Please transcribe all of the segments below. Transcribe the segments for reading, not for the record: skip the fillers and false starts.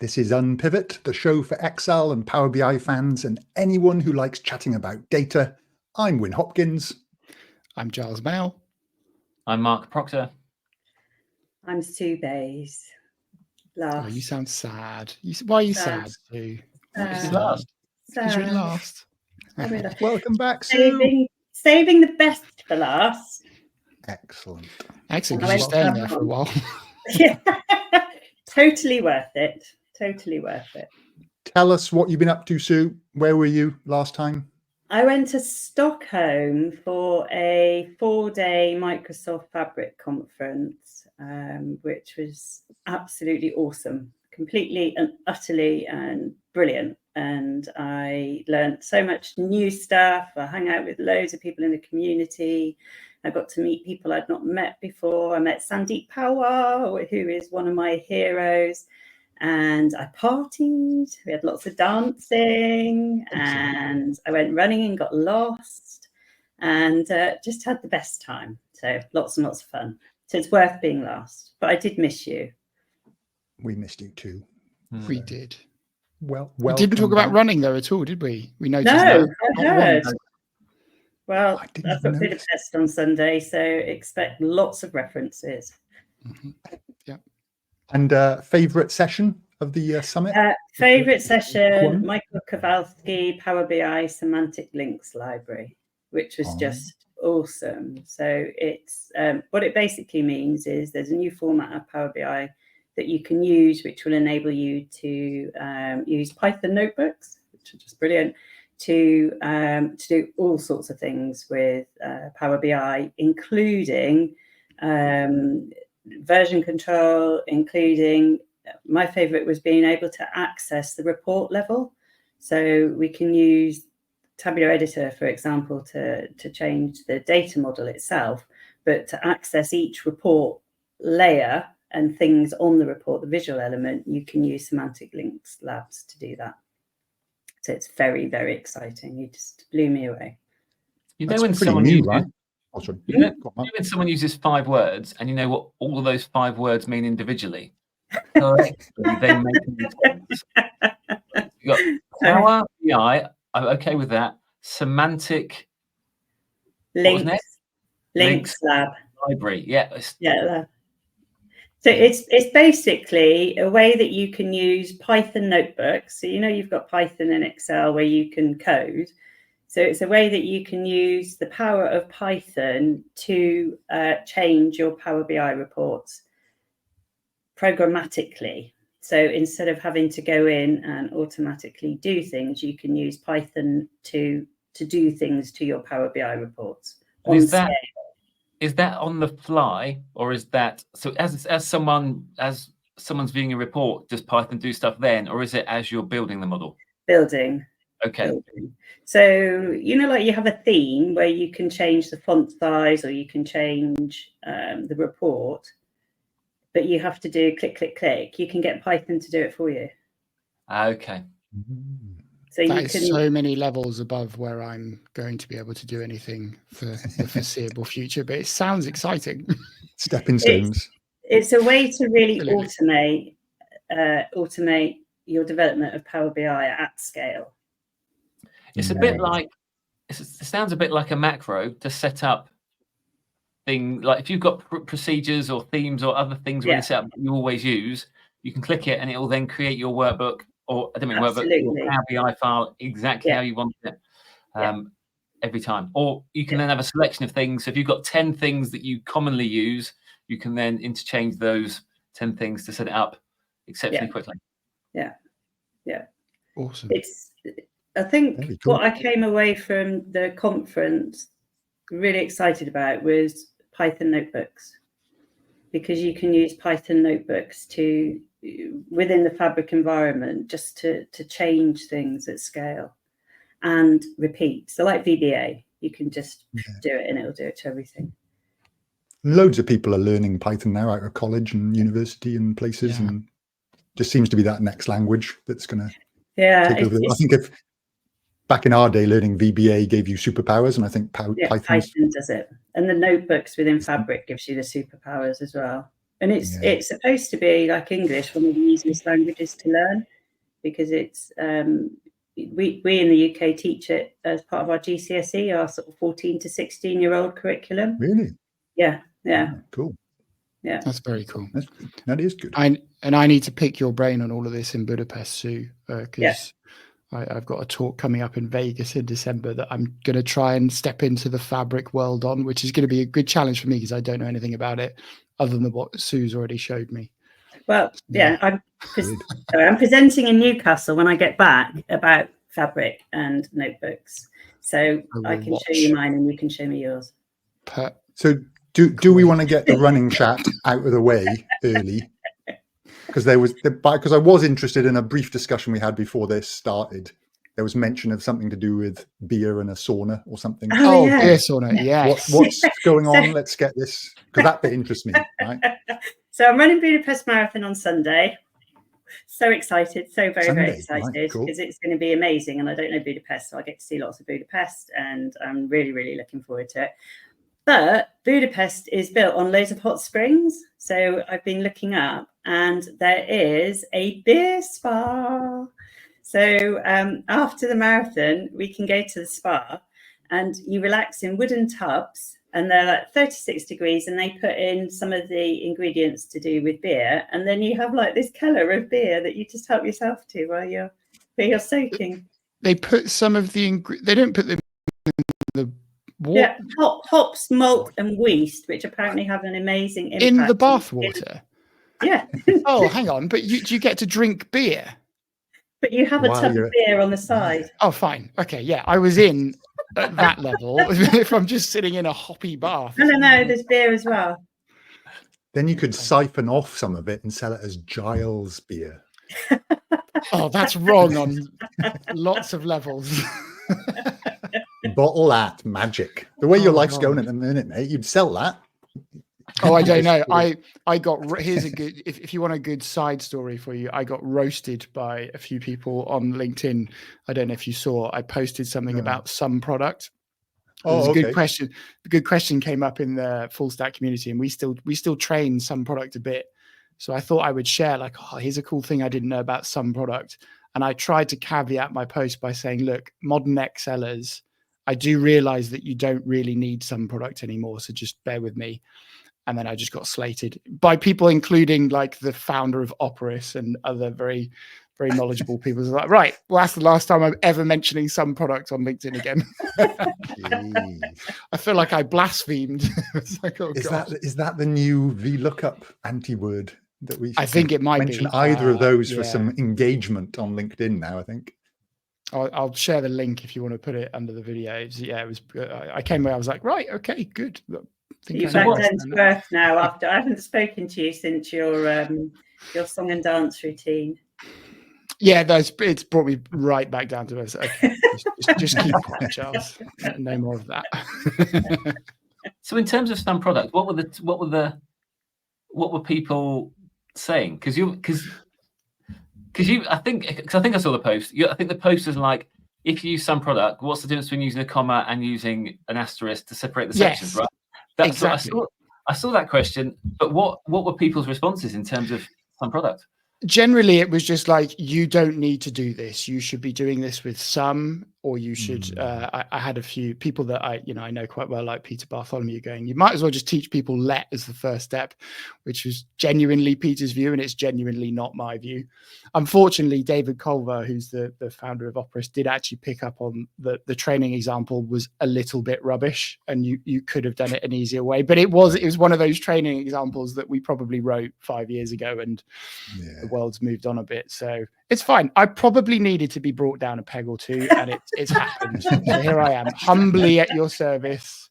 This is Unpivot, the show for Excel and Power BI fans and anyone who likes chatting about data. I'm Win Hopkins. I'm Giles Mail. I'm Mark Proctor. I'm Sue Bays. Last. Oh, you sound sad. Why are you sad, Sue? Last. Because you're in last. Welcome back, Sue. Saving the best for last. Excellent. Excellent, because you're staying there for a while. Yeah. Totally worth it. Totally worth it. Tell us what you've been up to, Sue. Where were you last time? I went to Stockholm for a 4-day Microsoft Fabric conference, which was absolutely awesome, completely and utterly and brilliant. And I learned so much new stuff. I hung out with loads of people in the community. I got to meet people I'd not met before. I met Sandeep Pawar, who is one of my heroes. And I partied. We had lots of dancing. And I went running and got lost. And just had the best time. So lots and lots of fun. So it's worth being last. But I did miss you. We missed you too. We did. Well, we didn't talk about running though at all, did we? We noticed no, that. I heard. Well, I've got Budapest on Sunday, so expect lots of references. Mm-hmm. Yeah. And favourite session of the summit? Favourite session, Michael Kowalski, Power BI Semantic Links Library, which was just awesome. So it's what it basically means is there's a new format of Power BI that you can use, which will enable you to use Python notebooks, which are just brilliant, to do all sorts of things with Power BI, including version control, including, my favorite was being able to access the report level. So we can use Tabular Editor, for example, to change the data model itself, but to access each report layer and things on the report, the visual element, you can use Semantic Links Labs to do that. So it's very, very exciting. You just blew me away. You know when someone uses, right? Oh, sorry. You know when someone uses 5 words and you know what all of those 5 words mean individually? Collectively, they make sense. You got Power BI. I'm okay with that. Semantic Links Lab library. Yeah. Yeah. So it's basically a way that you can use Python notebooks. So you've got Python and Excel where you can code. So it's a way that you can use the power of Python to change your Power BI reports programmatically. So instead of having to go in and automatically do things, you can use Python to do things to your Power BI reports. Is that on the fly, or is that so? As someone's viewing a report, does Python do stuff then, or is it as you're building the model? Building. Okay. Building. So like you have a theme where you can change the font size, or you can change the report, but you have to do click, click, click. You can get Python to do it for you. Okay. So that is so many levels above where I'm going to be able to do anything for the foreseeable future, but it sounds exciting. Stepping stones. It's a way to really automate your development of Power BI at scale. It's a bit like, it sounds a bit like a macro to set up thing. Like if you've got procedures or themes or other things where you set up that you always use, you can click it and it will then create your workbook. Or I don't mean workbook, your Power BI file exactly how you want it every time. Or you can then have a selection of things. So if you've got 10 things that you commonly use, you can then interchange those 10 things to set it up exceptionally quickly. Yeah. Awesome. I think what I came away from the conference really excited about was Python notebooks, because you can use Python notebooks to within the Fabric environment just to change things at scale and repeat. So like VBA, you can just do it and it'll do it to everything. Loads of people are learning Python now out of college and university and places, and just seems to be that next language that's going to take over. I think if back in our day, learning VBA gave you superpowers, and I think Python does it. And the notebooks within Fabric gives you the superpowers as well. And it's supposed to be like English, one of the easiest languages to learn, because it's we in the UK teach it as part of our GCSE, our sort of 14 to 16-year-old curriculum. Really? Yeah. Cool. Yeah, that's very cool. That is good. I need to pick your brain on all of this in Budapest, Sue, because I've got a talk coming up in Vegas in December that I'm going to try and step into the fabric world on, which is going to be a good challenge for me because I don't know anything about it other than what Sue's already showed me. Well, I'm presenting in Newcastle when I get back about fabric and notebooks, so I can show you mine and you can show me yours. So do we want to get the running chat out of the way early? Because I was interested in a brief discussion we had before this started. There was mention of something to do with beer and a sauna or something. Oh, beer sauna, yeah. What's going on? Let's get this, because that bit interests me. Right? So I'm running Budapest Marathon on Sunday. So excited, so very excited, because it's going to be amazing. And I don't know Budapest, so I get to see lots of Budapest, and I'm really, really looking forward to it. But Budapest is built on loads of hot springs. So I've been looking up, and there is a beer spa. So after the marathon, we can go to the spa and you relax in wooden tubs, and they're like 36 degrees, and they put in some of the ingredients to do with beer. And then you have like this cellar of beer that you just help yourself to while you're soaking. They put some of the they don't put them in the water. Yeah, hops, malt, and yeast, which apparently have an amazing impact in the bath water. Yeah. Oh, hang on, but do you get to drink beer? But you have a tub of beer on the side. Oh, fine. Okay, yeah, I was in at that level. If I'm just sitting in a hoppy bath. No, there's beer as well. Then you could siphon off some of it and sell it as Giles beer. Oh, that's wrong on lots of levels. Bottle that magic. The way your life's going at the minute, mate, you'd sell that. Oh, I don't know. I got, here's a good, if you want a good side story for you, I got roasted by a few people on LinkedIn. I don't know if you saw, I posted something about some product. Oh, okay. Good question. The good question came up in the full stack community, and we still train some product a bit. So I thought I would share, like, oh, here's a cool thing I didn't know about some product. And I tried to caveat my post by saying, look, modern Excellers, I do realize that you don't really need some product anymore. So just bear with me. And then I just got slated by people, including like the founder of Operis and other very, very knowledgeable people. Like, right, well, that's the last time I'm ever mentioning some product on LinkedIn again. I feel like I blasphemed. It's like, oh, is that the new VLOOKUP anti-word that we? I think it might mention either of those for some engagement on LinkedIn now. I think. I'll share the link if you want to put it under the video. Yeah, it was. I came away. I was like, right, okay, good. You're back down to earth now. After I haven't spoken to you since your song and dance routine. Yeah, it's brought me right back down to earth. Okay, just keep quiet, Charles. No more of that. So, in terms of some products, what were people saying? Because I think I saw the post. I think the post was like, if you use some product, what's the difference between using a comma and using an asterisk to separate the sections, right? That's exactly. I saw that question, but what were people's responses in terms of some product? Generally, it was just like, you don't need to do this. You should be doing this with some, or you should. I had a few people that I know quite well, like Peter Bartholomew, going, you might as well just teach people let as the first step, which was genuinely Peter's view, and it's genuinely not my view. Unfortunately, David Culver, who's the founder of Operis, did actually pick up on the training example was a little bit rubbish, and you could have done it an easier way. But it was one of those training examples that we probably wrote 5 years ago, and the world's moved on a bit, so it's fine. I probably needed to be brought down a peg or two, and it's happened. So here I am, humbly at your service.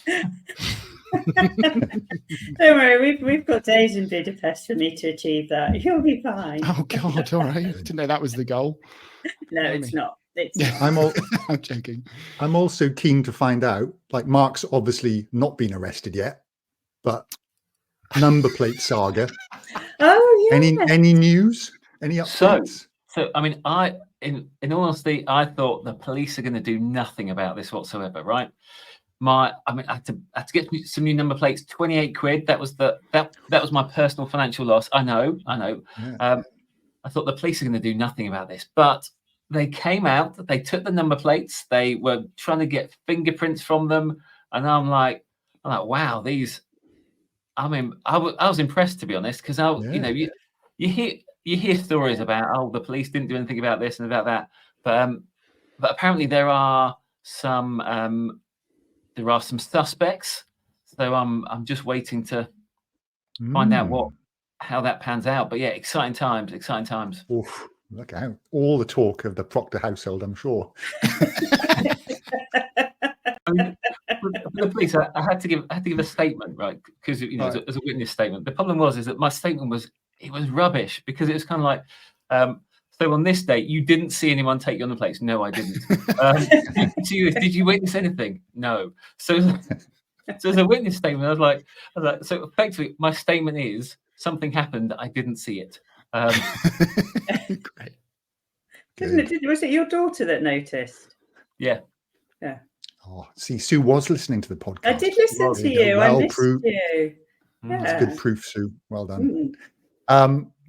Don't worry, we've got days in Budapest for me to achieve that. You'll be fine. Oh God, all right. I didn't know that was the goal. No, it's not. I'm joking. I'm also keen to find out, like, Mark's obviously not been arrested yet, but number plate saga. Oh yeah. Any news? Any updates? So I mean, in all honesty, I thought the police are going to do nothing about this whatsoever, right? I had to get some new number plates. 28 quid. That was that was my personal financial loss. I know. Yeah. I thought the police are going to do nothing about this, but they came out. They took the number plates. They were trying to get fingerprints from them, and I'm like, wow, these. I mean, I was impressed, to be honest, because you hear stories about the police didn't do anything about this and about that, but apparently there are some suspects. So I'm just waiting to find out how that pans out. But yeah, exciting times. Oof, look out! All the talk of the Proctor household, I'm sure. I mean, for the police, I had to give a statement, right? Because as a witness statement. The problem is that my statement was rubbish, because it was kind of like, so on this date you didn't see anyone take you on the plates. No, I didn't. Did you witness anything? No. So as a witness statement, I was like, so effectively my statement is something happened, I didn't see it. Great. Was it your daughter that noticed? Yeah. Oh, see, Sue was listening to the podcast. I did listen to you. I missed you. Yeah. That's good proof, Sue. Well done.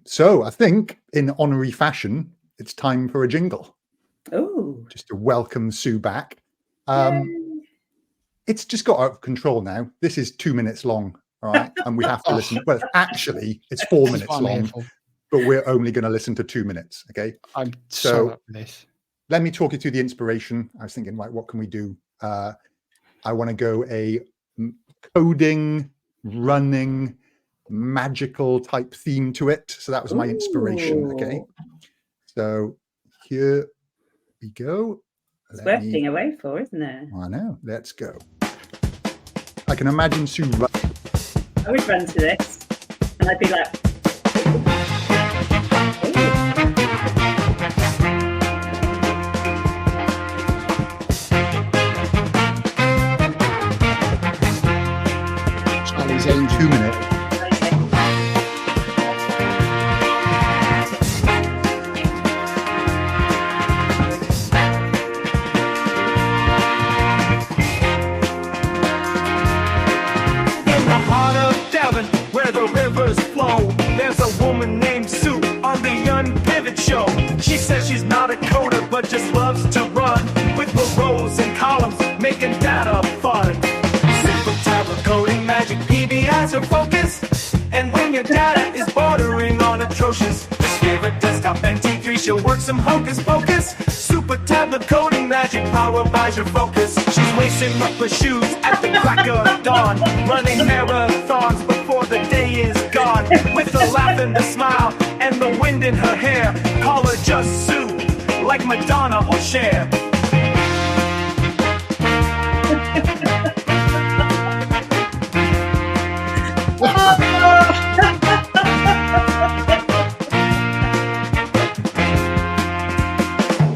So I think in honorary fashion, it's time for a jingle. Oh, just to welcome Sue back. It's just got out of control now. This is 2 minutes long, all right? And we have to listen. Well, actually, it's 4 minutes long, but we're only going to listen to 2 minutes, okay? I'm so up for this. Let me talk you through the inspiration. I was thinking, right, what can we do? I want to go a coding, running, magical type theme to it. So that was my inspiration. Okay. So here we go. It's working away for, isn't it? I know. Let's go. I can imagine Sue run. I would run to this and I'd be like, in 2 minutes. In the heart of Devon, where the rivers flow, there's a woman named Sue on the Unpivot show. She says she's not a coder, but just loves to run with the rows and columns, making data fun. Super tablet coding magic, as her focus, and when your data is bordering on atrocious, just give a desktop and T3, she'll work some hocus pocus. Super tablet coding magic, powered by your focus. She's lacing up her shoes at the crack of dawn, running marathons before the day is gone, with a laugh and a smile and the wind in her hair. Call her just Sue, like Madonna or Cher.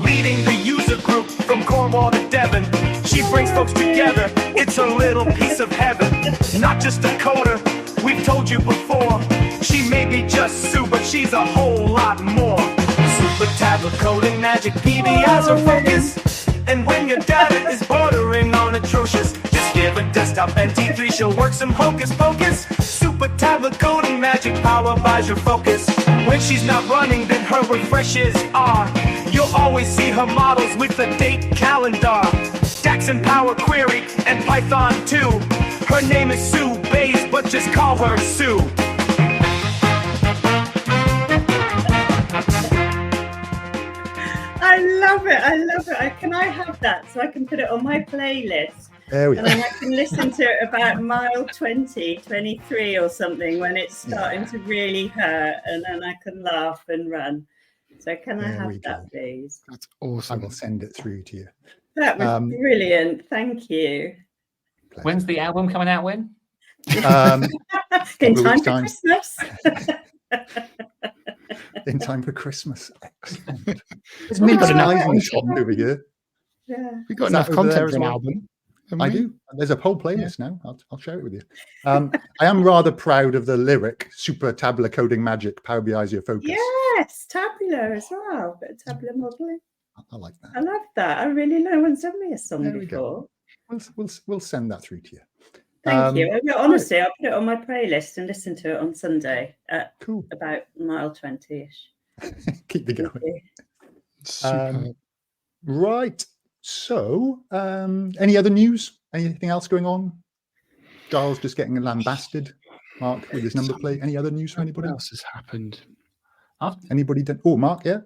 Leading the user group from Cornwall to Devon, she brings folks together. It's a little piece of heaven. Not just a coder, we've told you before. She may be just Sue, but she's a whole lot more. Super tablet coding magic, PB as her focus. And when your data is bordering on atrocious, just give a desktop and T3, she'll work some hocus pocus. Super tablet coding magic, powered by your focus. When she's not running, then her refreshes are. You'll always see her models with a date calendar. DAX and Power Query and Python too. Her name is Sue Bays, but just call her Sue. I love it. Can I have that so I can put it on my playlist? There we go. And then I can listen to it about mile 20, 23 or something when it's starting to really hurt, and then I can laugh and run. So can I have that, please? That's awesome. I will send it through to you. That was brilliant. Thank you. Pleasure. When's the album coming out? When? In time for Christmas. In time for Christmas. Excellent. There's mince pies in the shop over here. Yeah. We've got enough content for an album. I do. There's a whole playlist now. I'll share it with you. I am rather proud of the lyric, Super Tabular Coding Magic, Power BI is your focus. Yes, tabular as well. But tabular modeling. I like that. I love that. I really know. No one's done me a song before. We'll send that through to you. Thank you. Honestly, I'll put it on my playlist and listen to it on Sunday at cool. about mile 20-ish. Keep it going. Right. So, any other news? Anything else going on? Giles just getting lambasted. Mark with his number plate. Any other news from anybody? What else has happened? Anybody done? Oh, Mark, yeah.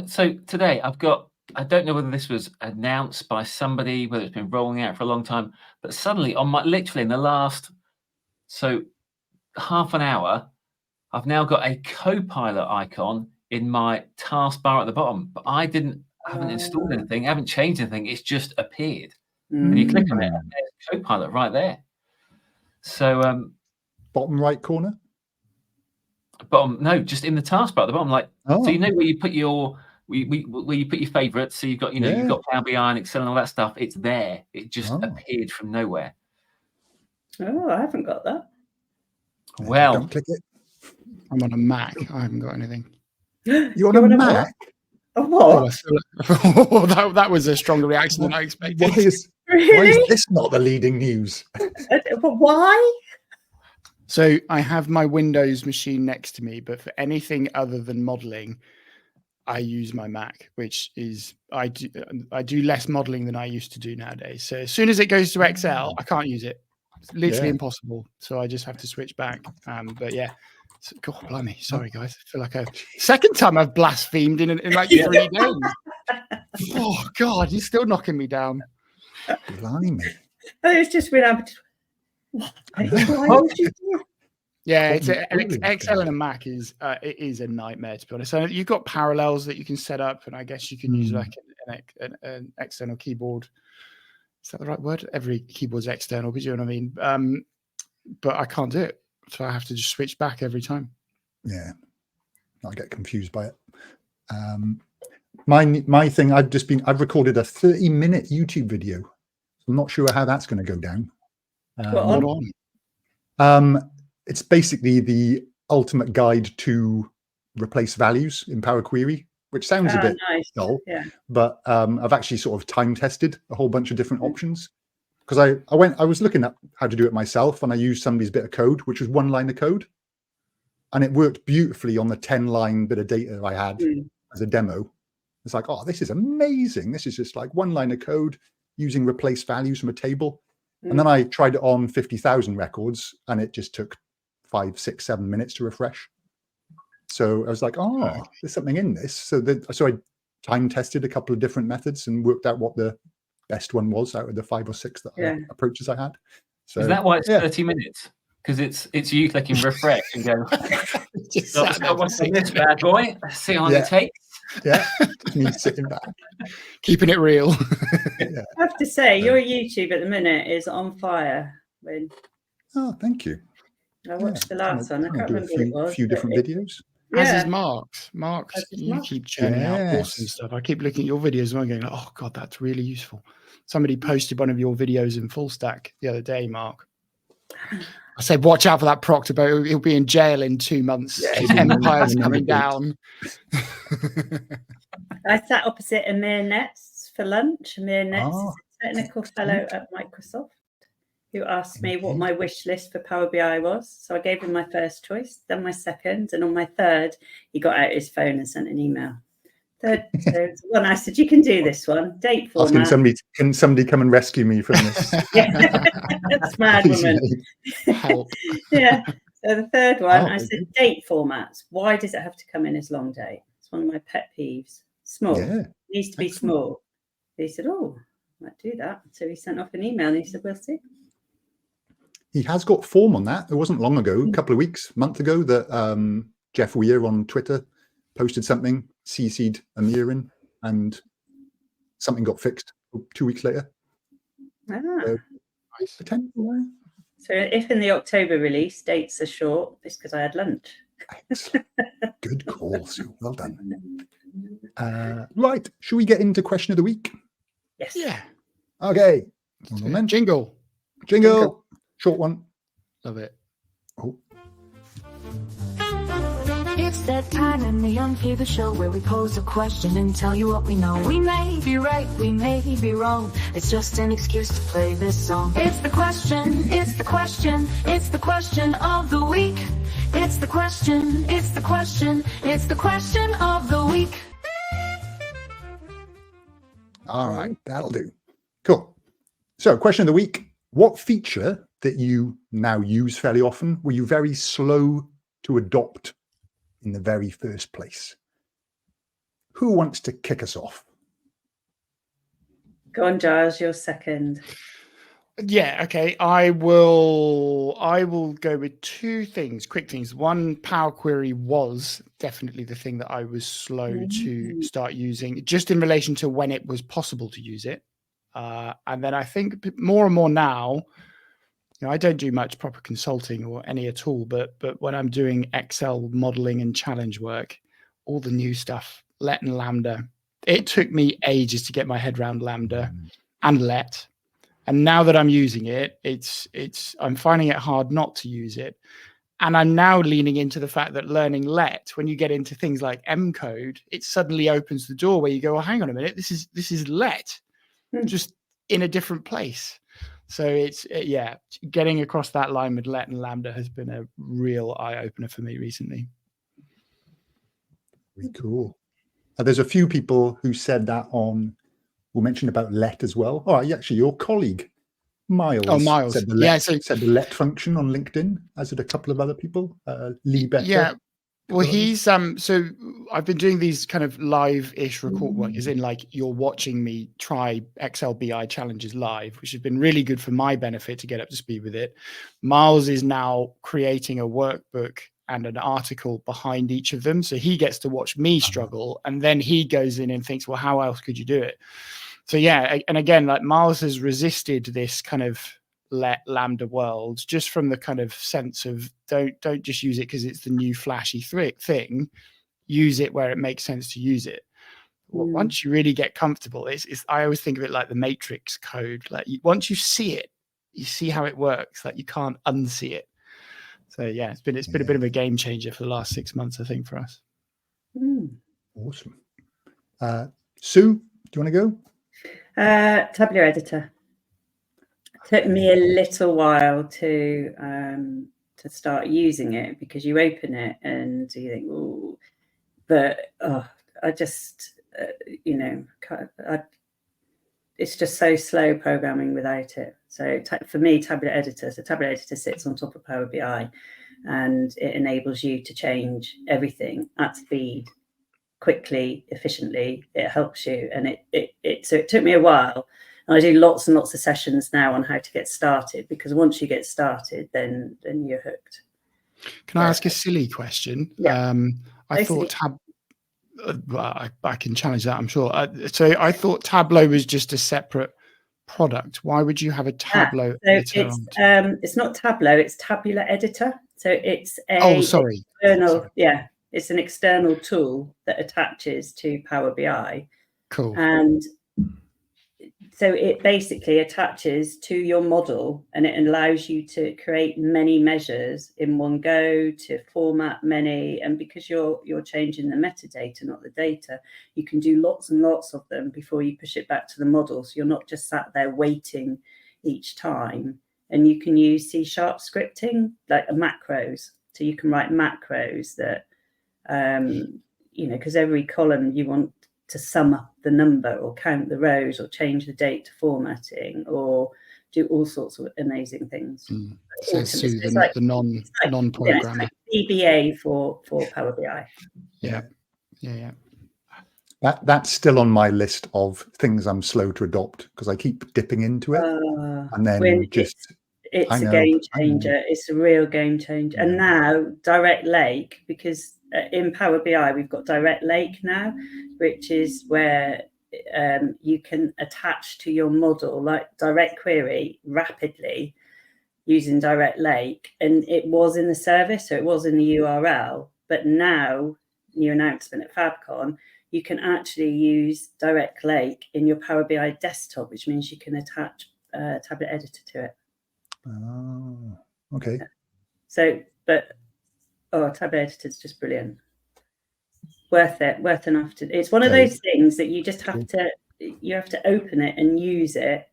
So today I've got, I don't know whether this was announced by somebody, whether it's been rolling out for a long time, but suddenly literally in the last, half an hour, I've now got a co-pilot icon in my taskbar at the bottom, but I haven't installed anything, haven't changed anything. It's just appeared. And you click on it, and there's co-pilot right there. So, bottom right corner? No, just in the taskbar at the bottom. So you know where you put your where you put your favorites. So you've got you've got Power BI and Excel and all that stuff. It's there. It just appeared from nowhere. Oh, I haven't got that. Well, don't click it. I'm on a Mac. I haven't got anything. You're on a Mac? What? That was a stronger reaction than I expected. Why is this not the leading news? Why? So I have my Windows machine next to me, but for anything other than modeling, I use my Mac, which is I do less modeling than I used to do nowadays. So as soon as it goes to Excel, I can't use it. It's literally impossible. So I just have to switch back. But yeah. God blimey. Sorry guys. I feel like a second time I've blasphemed in like 3 days. Oh God, you're still knocking me down. Blimey. It was just when yeah, it's Excel and a Mac is it is a nightmare, to be honest. So you've got parallels that you can set up, and I guess you can use like an external keyboard. Is that the right word? Every keyboard's external, but you know what I mean. But I can't do it, so I have to just switch back every time. Yeah, I get confused by it. My thing, I've recorded a 30-minute YouTube video. I'm not sure how that's going to go down. It's basically the ultimate guide to replace values in Power Query, which sounds a bit dull, but I've actually sort of time tested a whole bunch of different options, because I was looking at how to do it myself, and I used somebody's bit of code, which was 1 line of code, and it worked beautifully on the 10-line bit of data I had as a demo. It's like, oh, this is amazing. This is just like 1 line of code using replace values from a table. And then I tried it on 50,000 records, and it just took 5, 6, 7 minutes to refresh. So I was like, oh, there's something in this. So I time tested a couple of different methods and worked out what the best one was out of the 5 or 6 approaches I had. So is that why it's 30 minutes? Because it's you clicking refresh and going, what's in this bad boy? Let's see how long it takes. Yeah, me sitting back, keeping it real. I have to say, your YouTube at the minute is on fire. Oh, thank you. I watched the last one. I can't remember what it was. A few different videos. As is Mark's. You keep churning out awesome stuff. I keep looking at your videos and I'm going, oh God, that's really useful. Somebody posted one of your videos in full stack the other day, Mark. I said, watch out for that Proctor, but he'll be in jail in 2 months. His empire's coming down. I sat opposite Amir Nets for lunch. Amir Nets is a technical fellow at Microsoft who asked me what my wish list for Power BI was. So I gave him my first choice, then my second, and on my third, he got out his phone and sent an email. Third one, I said, you can do this one. Date format. Can somebody come and rescue me from this? That's mad woman. Help. Yeah. So the third one, I said, date formats. Why does it have to come in as long date? It's one of my pet peeves. Small. It needs to be small. He said, oh, I might do that. So he sent off an email and he said, we'll see. He has got form on that. It wasn't long ago, a couple of weeks, month ago, that Jeff Weir on Twitter posted something, CC'd Amir in, and something got fixed 2 weeks later. So if in the October release dates are short, it's because I had lunch. Excellent. Good call, Sue. Well done. Right. Should we get into question of the week? Yes. Yeah. Okay. Jingle. Short one. Love it. Oh. It's that time in the Unpivot show where we pose a question and tell you what we know. We may be right, we may be wrong. It's just an excuse to play this song. It's the question, it's the question, it's the question of the week. It's the question, it's the question, it's the question of the week. All right, that'll do. Cool. So, question of the week. What feature that you now use fairly often were you very slow to adopt in the very first place? Who wants to kick us off? Go on, Giles, you're second. Yeah, okay. I will go with two things, quick things. One, Power Query was definitely the thing that I was slow to start using, just in relation to when it was possible to use it. And then I think more and more now, I don't do much proper consulting or any at all, but when I'm doing Excel modeling and challenge work, all the new stuff, let and lambda, it took me ages to get my head around lambda and let. And now that I'm using it, I'm finding it hard not to use it. And I'm now leaning into the fact that learning let, when you get into things like M code, it suddenly opens the door where you go, well, hang on a minute, this is let, just in a different place. So getting across that line with let and lambda has been a real eye opener for me recently. Very cool. There's a few people who said that who mentioned about let as well. Oh, actually, your colleague Miles. Said the let function on LinkedIn, as did a couple of other people. Lee Becker. Yeah. Well, he's so I've been doing these kind of live-ish record work, as in like you're watching me try Excel BI challenges live, which has been really good for my benefit to get up to speed with it. Miles is now creating a workbook and an article behind each of them, so he gets to watch me struggle, and then he goes in and thinks, well, how else could you do it? So yeah, and again, like Miles has resisted this kind of let lambda world just from the kind of sense of don't just use it because it's the new flashy thing. Use it where it makes sense to use it. Well, once you really get comfortable, I always think of it like the Matrix code. Like once you see it, you see how it works. Like you can't unsee it. So yeah, it's been a bit of a game changer for the last 6 months, I think, for us. Awesome. Sue, do you want to go? Tabular editor. Took me a little while to start using it because you open it and you think, oh, but I just, it's just so slow programming without it. So for me, Tabular editor sits on top of Power BI, and it enables you to change everything at speed, quickly, efficiently. It helps you, and so it took me a while. And I do lots and lots of sessions now on how to get started, because once you get started, then you're hooked. Can I ask a silly question? Yeah. I thought I can challenge that, I'm sure. So I thought Tableau was just a separate product. Why would you have a Tableau editor? It's not Tableau, it's Tabular Editor. So it's it's an external tool that attaches to Power BI. Cool. And so it basically attaches to your model, and it allows you to create many measures in one go, to format many. And because you're changing the metadata, not the data, you can do lots and lots of them before you push it back to the model. So you're not just sat there waiting each time. And you can use C# scripting, like macros. So you can write macros that, because every column you want to sum up the number or count the rows or change the date to formatting or do all sorts of amazing things. So Sue, the non-programmer. It's like VBA for Power BI. Yeah. That's still on my list of things I'm slow to adopt because I keep dipping into it, and then it's a game changer. It's a real game changer. And now Direct Lake, because in Power BI we've got Direct Lake now, which is where you can attach to your model like direct query rapidly using Direct Lake. And it was in the service, so it was in the URL, but now, new announcement at FabCon, you can actually use Direct Lake in your Power BI desktop, which means you can attach Tablet Editor to it. Oh, okay. So, Tablet Editor is just brilliant. worth enough to. It's one of those things that you just have to. You have to open it and use it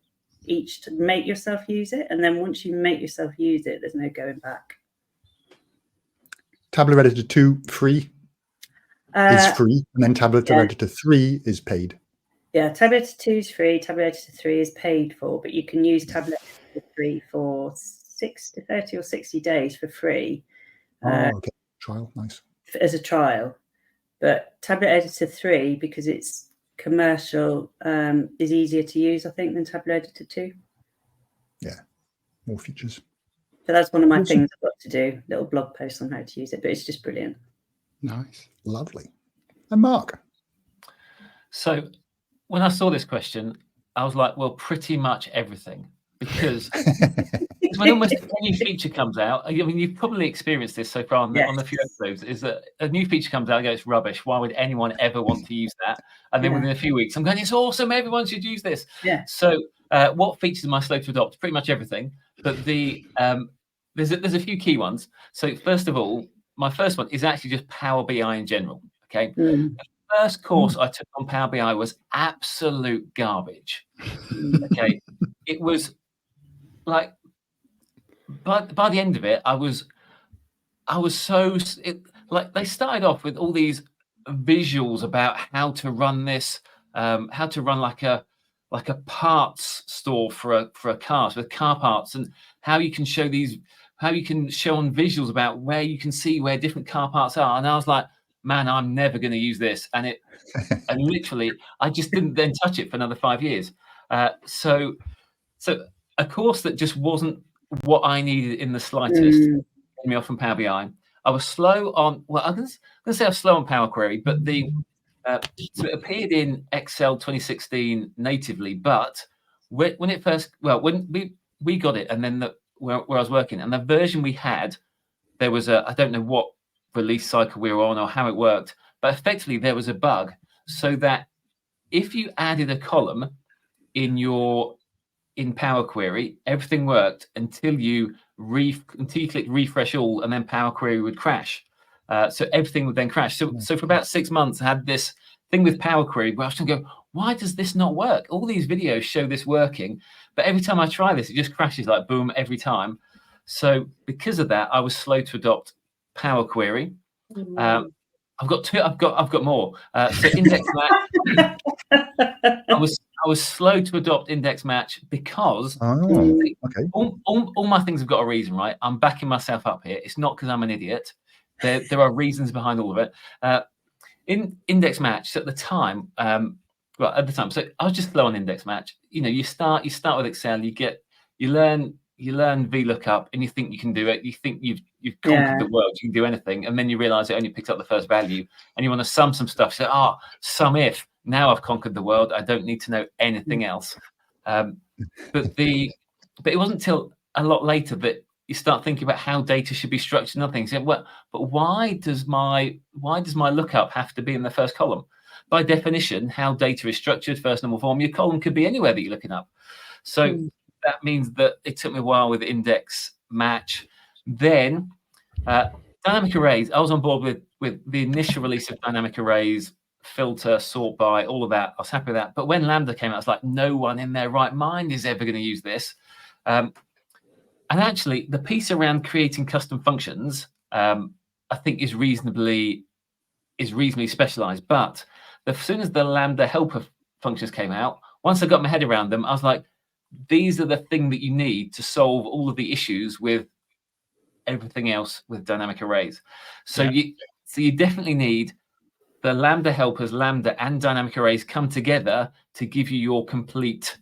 to make yourself use it, and then once you make yourself use it, there's no going back. Tabular Editor 2 free is free, and then Tabular Editor 3 is paid. Yeah, Tabular Editor 2 is free. Tabular Editor 3 is paid for, but you can use Tabular Editor 3 for 30 or 60 days for free. Okay, trial, nice. As a trial, but Tabular Editor 3, because it's commercial, is easier to use, I think, than Tabular Editor 2. Yeah, more features. So that's one of my things I've got to do, little blog posts on how to use it, but it's just brilliant. Nice. Lovely. And Mark? So when I saw this question, I was like, well, pretty much everything. Because when almost any feature comes out, I mean, you've probably experienced this so far on the few episodes, is that a new feature comes out, I go, it's rubbish. Why would anyone ever want to use that? And then within a few weeks, I'm going, it's awesome. Everyone should use this. Yeah. So what features am I slow to adopt? Pretty much everything. But there's a few key ones. So first of all, my first one is actually just Power BI in general. Okay. The first course I took on Power BI was absolute garbage. Okay. It was like, by the end of it, I was so like, they started off with all these visuals about how to run this, how to run like a parts store for a car, with car parts, and how you can show on visuals about where you can see where different car parts are. And I was like, man, I'm never going to use this. And literally, I just didn't then touch it for another 5 years. So a course that just wasn't what I needed in the slightest, getting me off from Power BI. I was slow on, well, I'm going to say I was slow on Power Query, but so it appeared in Excel 2016 natively, but when we got it, and then where I was working, and the version we had, there was I don't know what release cycle we were on or how it worked, but effectively there was a bug, so that if you added a column in Power Query, everything worked until you click refresh all, and then Power Query would crash. So everything would then crash. So for about 6 months, I had this thing with Power Query where I was going to go, why does this not work? All these videos show this working, but every time I try this, it just crashes like boom every time. So because of that, I was slow to adopt Power Query. I've got more. So index match. I was slow to adopt index match because all my things have got a reason, right? I'm backing myself up here. It's not because I'm an idiot. There are reasons behind all of it. In index match at the time, so I was just slow on index match. You know, you start with Excel, you learn VLOOKUP, and you think you can do it. You think you've conquered the world. You can do anything, and then you realize it only picks up the first value, and you want to sum some stuff. So, sum if. Now I've conquered the world. I don't need to know anything else. But it wasn't until a lot later that you start thinking about how data should be structured and other things. Well, but why does my lookup have to be in the first column? By definition, how data is structured, first normal form, your column could be anywhere that you're looking up. So that means that it took me a while with index match. Then dynamic arrays. I was on board with the initial release of dynamic arrays, filter, sort by, all of that. I was happy with that. But when Lambda came out, I was like, no one in their right mind is ever going to use this. And actually, the piece around creating custom functions, I think, is reasonably specialized. But as soon as the Lambda helper functions came out, once I got my head around them, I was like, these are the thing that you need to solve all of the issues with everything else with dynamic arrays. So you definitely need the Lambda helpers, Lambda and dynamic arrays come together to give you your complete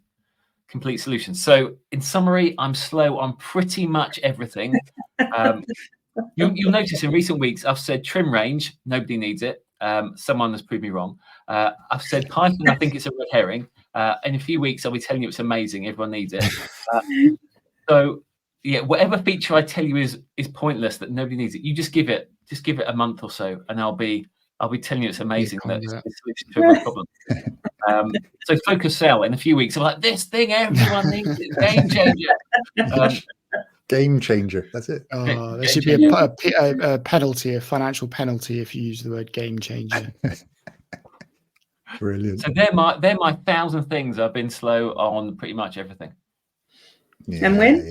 solution. So in summary, I'm slow on pretty much everything. You'll notice in recent weeks, I've said trim range, nobody needs it. Someone has proved me wrong. I've said Python, I think it's a red herring. In a few weeks, I'll be telling you it's amazing. Everyone needs it. So yeah, whatever feature I tell you is pointless, that nobody needs it, you just give it a month or so, and I'll be telling you it's amazing. That it's a solution to every problem. So focus cell in a few weeks. I'm like, this thing everyone needs, it's game changer. Game changer. That's it. Oh, there should be a penalty, a financial penalty, if you use the word game changer. Brilliant. So they're my 1,000 things I've been slow on pretty much everything. Yeah, and when?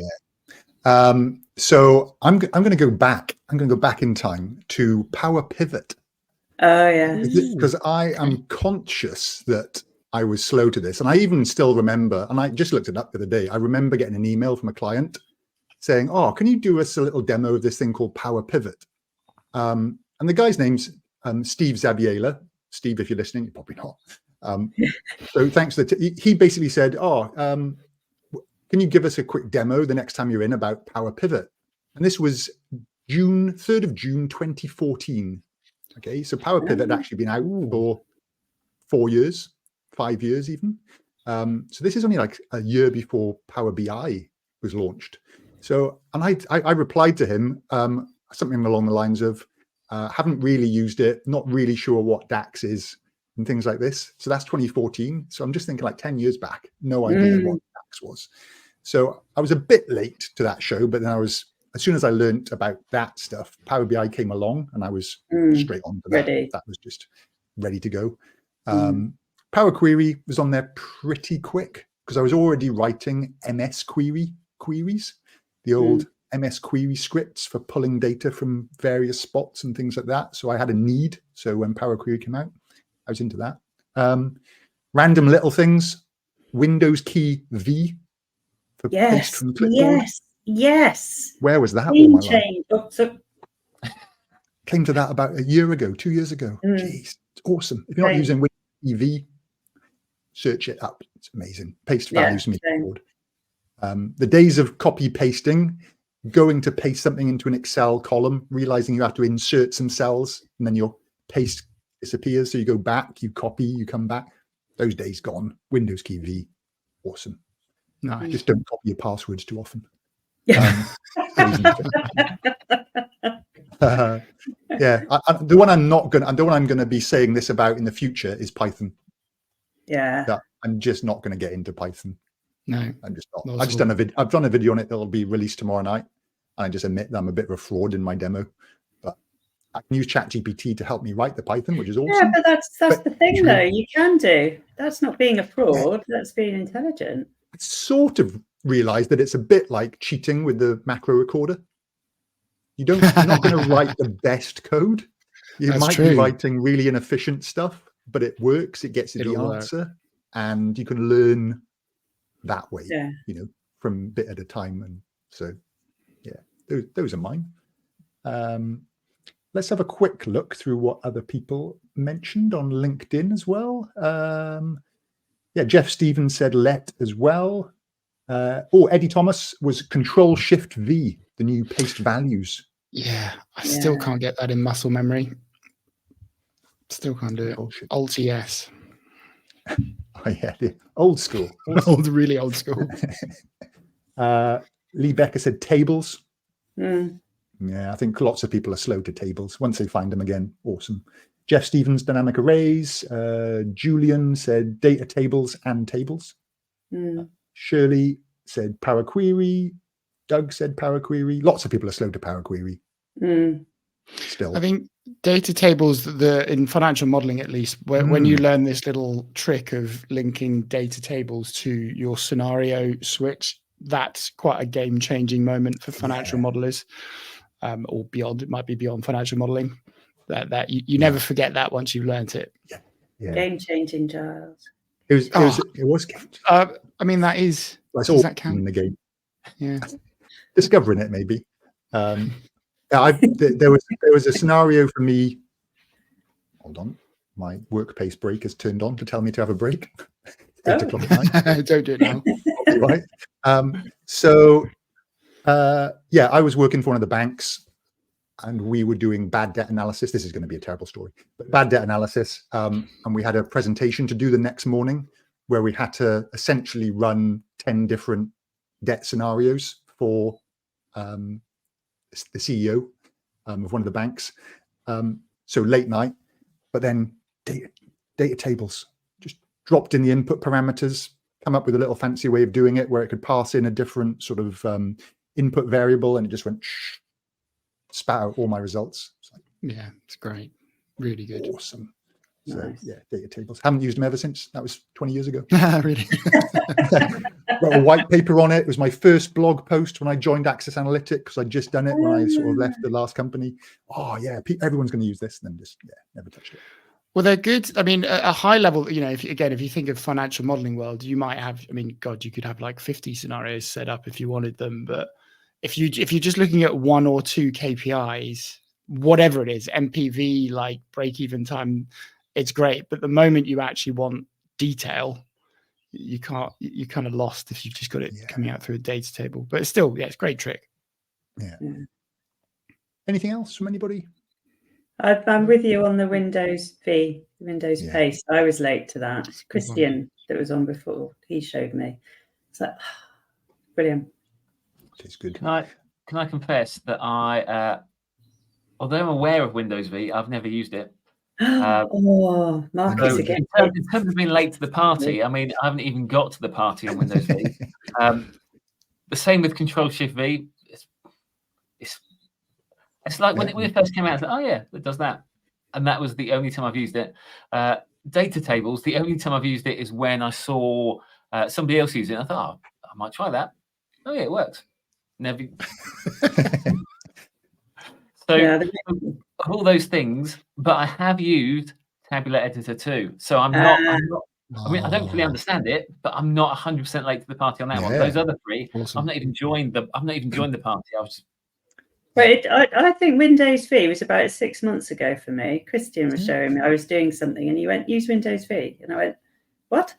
Yeah. So I'm going to go back. I'm going to go back in time to Power Pivot. Oh yeah. Because I am conscious that I was slow to this, and I even still remember. And I just looked it up the other day. I remember getting an email from a client saying, "Oh, can you do us a little demo of this thing called Power Pivot?" And the guy's name's Steve Zabiela. Steve, if you're listening, you're probably not. So thanks. He basically said, can you give us a quick demo the next time you're in about Power Pivot? And this was 3rd of June, 2014. Okay, so Power Pivot had actually been out for 5 years even. So this is only like a year before Power BI was launched. So, and I replied to him something along the lines of, haven't really used it, not really sure what DAX is and things like this. So that's 2014. So I'm just thinking like 10 years back, no idea what DAX was. So I was a bit late to that show, but then as soon as I learned about that stuff, Power BI came along and I was straight on to that. Ready. That was just ready to go. Power Query was on there pretty quick because I was already writing MS queries, the old MS query scripts for pulling data from various spots and things like that. So I had a need. So when Power Query came out, I was into that. Random little things, Windows key V for paste from clipboard. Yes. Where was that all my life? Oh, Came to that about a year ago, 2 years ago. Jeez, it's awesome. If you're not using Windows V, search it up. It's amazing. Paste values from clipboard. The days of copy pasting, going to paste something into an Excel column, realizing you have to insert some cells, and then your paste disappears. So you go back, you copy, you come back. Those days gone. Windows key V, awesome. Nice. Just don't copy your passwords too often. The one I'm going to be saying this about in the future is Python. Yeah. I'm just not going to get into Python. No, I'm just not. I've done a video on it that'll be released tomorrow night. And I just admit that I'm a bit of a fraud in my demo, but I can use ChatGPT to help me write the Python, which is awesome. Yeah, but that's the thing, though. You can do. That's not being a fraud. That's being intelligent. I sort of realized that it's a bit like cheating with the macro recorder. You're not going to write the best code. You might be writing really inefficient stuff, but it works. It gets you the answer, and you can learn that way. From bit at a time. And so, those are mine. Let's have a quick look through what other people mentioned on LinkedIn as well. Jeff Stevens said let as well. Eddie Thomas was Control-Shift-V, the new paste values. Yeah, I still can't get that in muscle memory. Still can't do it. Alt-ES. Oh yeah, the old school. Really old school. Lee Becker said tables. Yeah, I think lots of people are slow to tables. Once they find them again, awesome. Jeff Stevens, dynamic arrays. Julian said data tables and tables. Shirley said Power Query. Doug said Power Query. Lots of people are slow to Power Query. Still, I think data tables, in financial modeling at least, when you learn this little trick of linking data tables to your scenario switch, that's quite a game-changing moment for financial modelers, or beyond. It might be beyond financial modeling. That you never forget that once you've learnt it. Game-changing, Giles. It was game-changing. I mean, that is. That's does all that count? in the game. Yeah, discovering it maybe. There was a scenario for me. Hold on, my work pace break is turned on to tell me to have a break. 8 o'clock at night. Don't do it now. Right. I was working for one of the banks, and we were doing bad debt analysis. This is going to be a terrible story, but bad debt analysis. And we had a presentation to do the next morning where we had to essentially run 10 different debt scenarios for the CEO of one of the banks. So late night, but then data tables, just dropped in the input parameters, come up with a little fancy way of doing it where it could pass in a different sort of input variable, and it just went spat out all my results. It's like, yeah, it's great. Really good. Awesome. So Nice. yeah, data tables. Haven't used them ever since. That was 20 years ago. Really? Wrote a white paper on it. It was my first blog post when I joined Access Analytics, because I'd just done it when I sort of left the last company. Oh yeah, everyone's going to use this, and then just never touched it. Well, they're good. I mean, at a high level, you know, if you think of financial modeling world, you might have, I mean, God, you could have like 50 scenarios set up if you wanted them. But if you're just looking at 1 or 2 KPIs, whatever it is, MPV, like break even time, it's great. But the moment you actually want detail, you're kind of lost if you've just got it coming out through a data table. But it's still, it's a great trick. Yeah. Anything else from anybody? I'm with you on the Windows Paste. I was late to that. Christian, that was on before, he showed me. It's like, brilliant. It's good. Can I confess that although I'm aware of Windows V, I've never used it. Marcus again. In terms of being late to the party, I mean, I haven't even got to the party on Windows V. The same with Control-Shift-V. It's like when it first came out, it's like, oh yeah, it does that. And that was the only time I've used it. Data tables, the only time I've used it is when I saw somebody else use it. I thought, I might try that. Oh yeah, it works. Never. So all those things, but I have used Tabular Editor too. So I'm not. I mean, I don't fully understand it, but I'm not 100% late to the party on that one. Those other 3, awesome. I've not even joined the party. I was just. Right, I think Windows V was about 6 months ago for me. Christian was showing me I was doing something, and he went, "Use Windows V," and I went, "What?"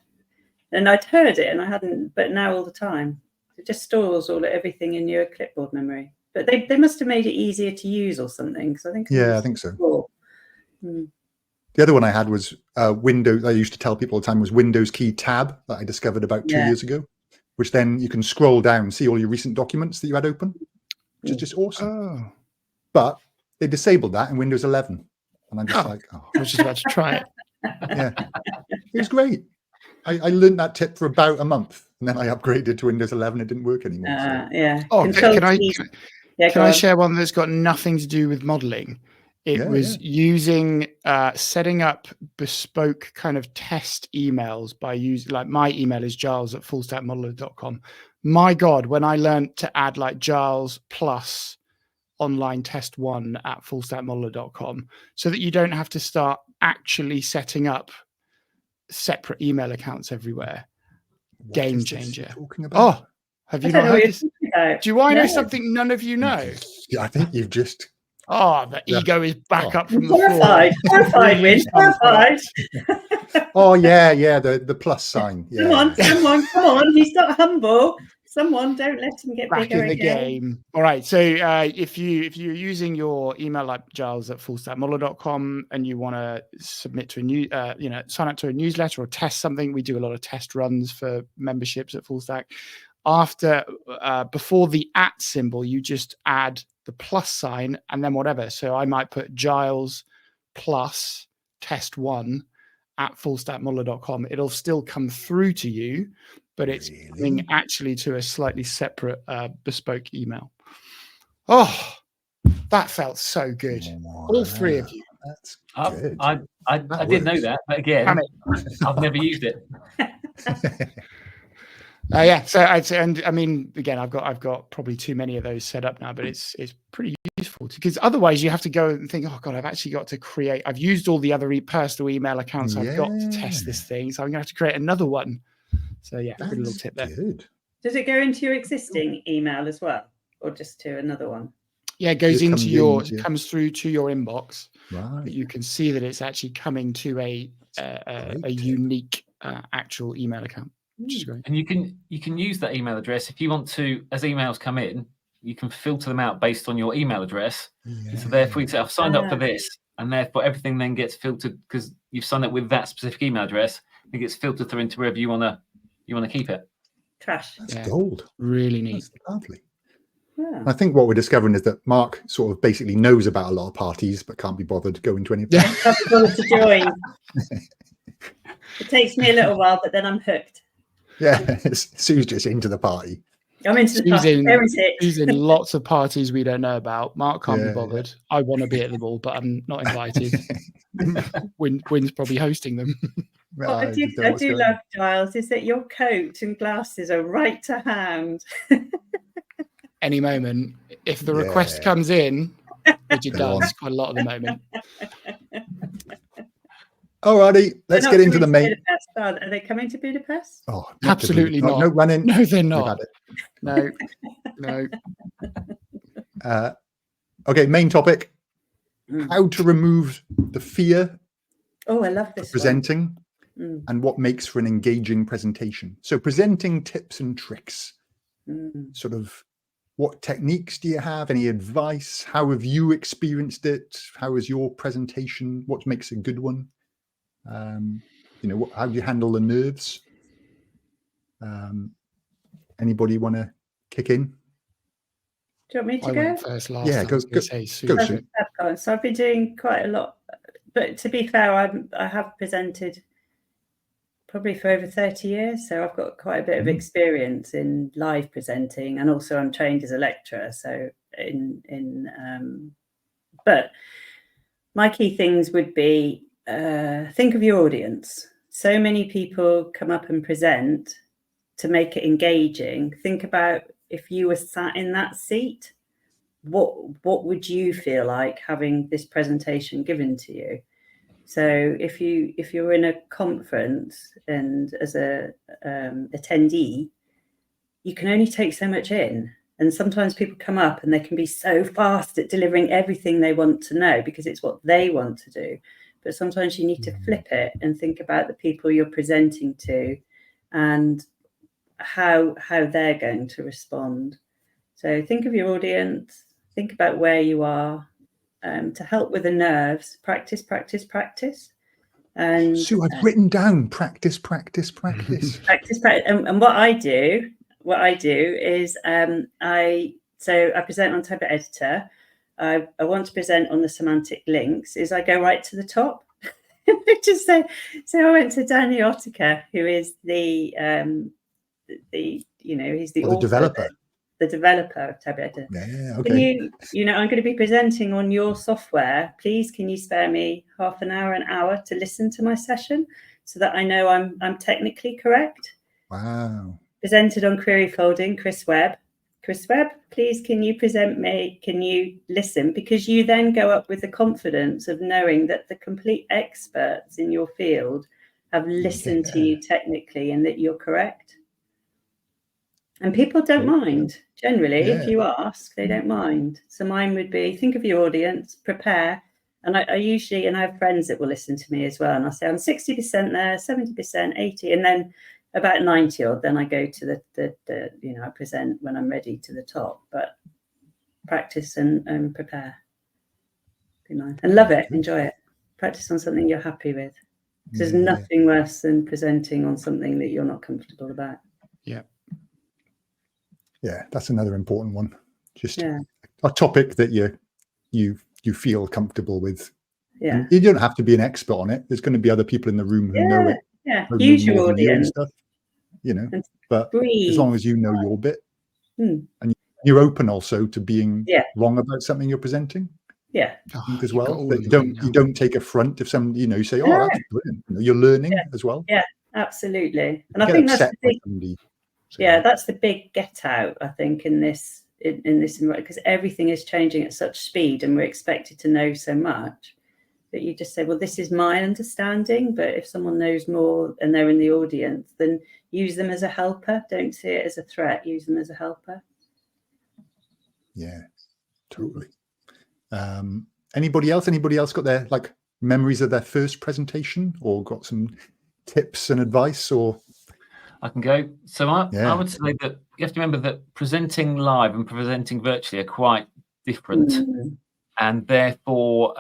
And I'd heard it, and I hadn't, but now all the time, it just stores everything in your clipboard memory. But they must have made it easier to use or something. Because I think I think so. The other one I had was Windows. I used to tell people all the time was Windows key tab that I discovered about 2 years ago, which then you can scroll down, see all your recent documents that you had open, which is just awesome. Oh. But they disabled that in Windows 11, and I'm just like, I was just about to try it. Yeah, it was great. I learned that tip for about a month, and then I upgraded to Windows 11. It didn't work anymore. Yeah. Oh, can I share one that's got nothing to do with modeling? It was using setting up bespoke kind of test emails by using, like, my email is giles@fullstackmodeler.com. My God, when I learned to add like Giles plus online test 1 at fullstackmodeler.com, so that you don't have to start actually setting up separate email accounts everywhere. Game changer. Oh, have you not heard this? Do I know something none of you know? Yeah, I think you've just. Oh, the ego is back up from the horrified. floor. Horrified. Oh yeah, the plus sign. Yeah. Come on, he's not humble. Someone, don't let him get back bigger in the again. game. All right, so if you're using your email like giles@fullstackmodeler.com and you want to submit to a new sign up to a newsletter or test something, we do a lot of test runs for memberships at Fullstack. After before the @ symbol, you just add the plus sign and then whatever. So I might put Giles plus test 1 at fullstackmodeler.com. It'll still come through to you, but it's coming actually to a slightly separate bespoke email. Oh, that felt so good. All 3 of you. That's good. I did know that, but again, I've never used it. So I mean, again, I've got probably too many of those set up now, but it's pretty useful because otherwise you have to go and think, oh God, I've actually got to create. I've used all the other personal email accounts. I've got to test this thing, so I'm going to have to create another one. So yeah, good little tip there. Good. Does it go into your existing email as well, or just to another one? Yeah, it goes into comes through to your inbox. Right. But you can see that it's actually coming to a unique actual email account. Which is great. And you can use that email address if you want to. As emails come in, you can filter them out based on your email address. Yeah. So therefore, you say, I've signed up for this, and therefore everything then gets filtered because you've signed up with that specific email address. It gets filtered through into wherever you want to keep it. Trash. That's gold. Really neat. That's lovely. Yeah. I think what we're discovering is that Mark sort of basically knows about a lot of parties, but can't be bothered going to any of them. Can't be bothered to join. It takes me a little while, but then I'm hooked. Yeah, Sue's just into the party. I'm into the party. Where is it? She's in lots of parties we don't know about. Mark can't be bothered. Yeah. I want to be at them all, but I'm not invited. Wynn's probably hosting them. What I do love, Giles, is that your coat and glasses are right to hand. Any moment. If the request comes in, which it does quite a lot at the moment. Alrighty, let's get into the main. Are they coming to Budapest? Oh, absolutely not. No running. No, they're not. No. Okay, main topic. How to remove the fear. Oh, I love this. Presenting and what makes for an engaging presentation. So presenting tips and tricks. Sort of what techniques do you have? Any advice? How have you experienced it? How is your presentation? What makes a good one? How do you handle the nerves? Anybody want to kick in? Do you want me to go? Went first last yeah, time. go. So I've been doing quite a lot, but to be fair, I have presented probably for over 30 years, so I've got quite a bit of experience in live presenting, and also I'm trained as a lecturer. So but my key things would be think of your audience. So many people come up and present to make it engaging. Think about if you were sat in that seat, what would you feel like having this presentation given to you? So if you're in a conference and as a attendee, you can only take so much in. And sometimes people come up and they can be so fast at delivering everything they want to know because it's what they want to do. But sometimes you need to flip it and think about the people you're presenting to and how they're going to respond. So think of your audience, think about where you are. To help with the nerves, practice. And Sue, I've written down practice. Practice. And what I do is I present on Type Editor. I want to present on the semantic links. Is I go right to the top. Just say. So I went to Danny Ottiker, who is the he's the developer. The developer of Type Editor. Yeah, okay. Can I'm going to be presenting on your software. Please, can you spare me half an hour to listen to my session so that I know I'm technically correct? Wow. Presented on query folding, Chris Webb, please, can you listen? Because you then go up with the confidence of knowing that the complete experts in your field have listened to you technically and that you're correct. And people don't mind. Generally, if you ask, they don't mind. So mine would be, think of your audience, prepare. And I usually, and I have friends that will listen to me as well. And I'll say, I'm 60% there, 70%, 80%. And then about 90 odd, then I go to I present when I'm ready to the top. But practice and prepare. Be nice. And love it, enjoy it. Practice on something you're happy with. There's nothing worse than presenting on something that you're not comfortable about. Yeah. Yeah, that's another important one. Just a topic that you feel comfortable with. Yeah. And you don't have to be an expert on it. There's going to be other people in the room who know it. Yeah. Use your audience. Stuff, but as long as you know your bit and you're open also to being wrong about something you're presenting. Yeah. As well. You don't take affront if some you say, oh, that's brilliant. You're learning as well. Yeah, absolutely. And I think that's the big that's the big get out, I think, in this environment, because everything is changing at such speed and we're expected to know so much that you just say, well, this is my understanding. But if someone knows more and they're in the audience, then use them as a helper. Don't see it as a threat. Use them as a helper. Yeah, totally. Anybody else got their memories of their first presentation or got some tips and advice? Or I can go. So I would say that you have to remember that presenting live and presenting virtually are quite different. And therefore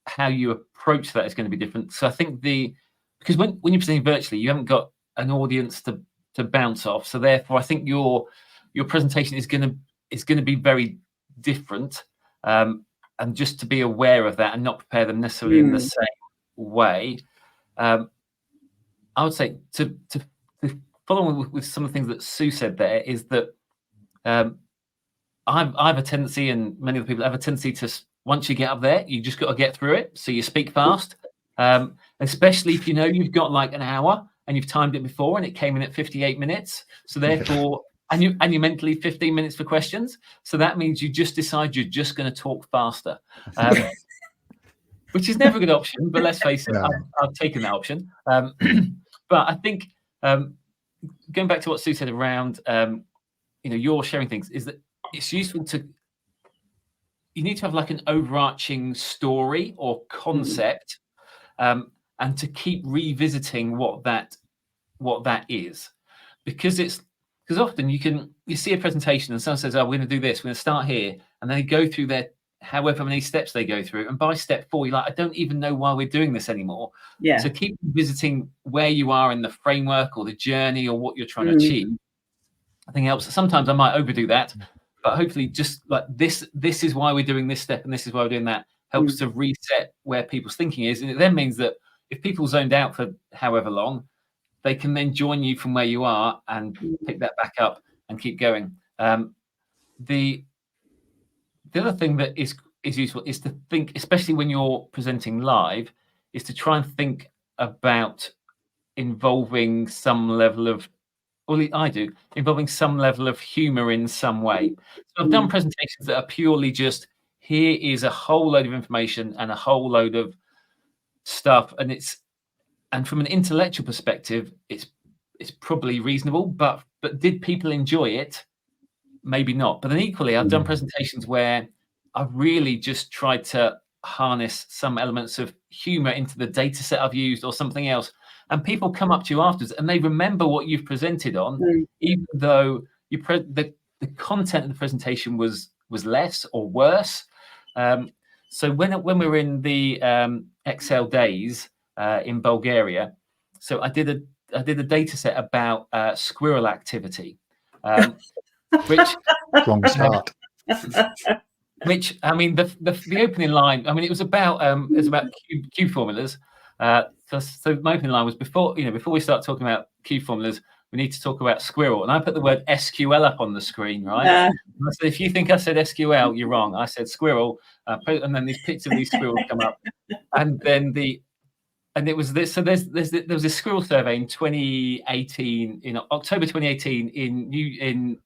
how you approach that is going to be different. So I think because when you're presenting virtually, you haven't got an audience to bounce off. So therefore I think your presentation is going to be very different. And just to be aware of that and not prepare them necessarily in the same way. I would say to follow with some of the things that Sue said there is that I have a tendency, and many other people have a tendency to, once you get up there, you just got to get through it. So you speak fast, especially if you know you've got like an hour and you've timed it before and it came in at 58 minutes. So therefore, and you mentally 15 minutes for questions. So that means you just decide you're just going to talk faster, which is never a good option. But let's face it, I've taken that option. But I think going back to what Sue said around, you're sharing things, is that it's useful you need to have like an overarching story or concept, and to keep revisiting what that is, because often you see a presentation and someone says, "Oh, we're going to do this. We're going to start here," and they go through their however many steps they go through, and by step 4, you're like, "I don't even know why we're doing this anymore." Yeah. So keep visiting where you are in the framework or the journey or what you're trying to achieve. I think it helps. Sometimes I might overdo that, but hopefully just like this is why we're doing this step and this is why we're doing that, helps to reset where people's thinking is. And it then means that if people zoned out for however long, they can then join you from where you are and pick that back up and keep going. The other thing that is useful is to think, especially when you're presenting live, is to try and think about involving some level of, involving some level of humor in some way. So I've done presentations that are purely just, here is a whole load of information and a whole load of stuff, and from an intellectual perspective, it's probably reasonable, but did people enjoy it? Maybe not. But then equally, I've done presentations where I've really just tried to harness some elements of humor into the data set I've used or something else. And people come up to you afterwards and they remember what you've presented on, even though the content of the presentation was less or worse. So when we were in the Excel days in Bulgaria, so I did a data set about squirrel activity, which wrong start. Which, I mean, the opening line, I mean, it was about cube formulas. So my opening line was, before we start talking about cube formulas, we need to talk about squirrel. And I put the word SQL up on the screen, right? And I said, if you think I said SQL, you're wrong. I said squirrel, and then these pictures of these squirrels come up, and then it was this. So there was a squirrel survey in 2018, in October 2018, in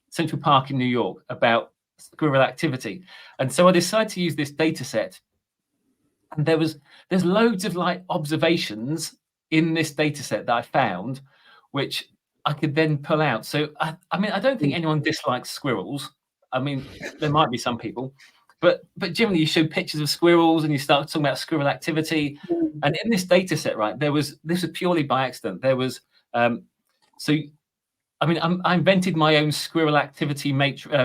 Central Park in New York, about squirrel activity. And so I decided to use this data set, and there's loads of like observations in this data set that I found, which I could then pull out. So I mean, I don't think anyone dislikes squirrels. I mean, there might be some people, but generally you show pictures of squirrels and you start talking about squirrel activity. And in this data set, right, this was purely by accident. There was so I mean, I invented my own squirrel activity measure,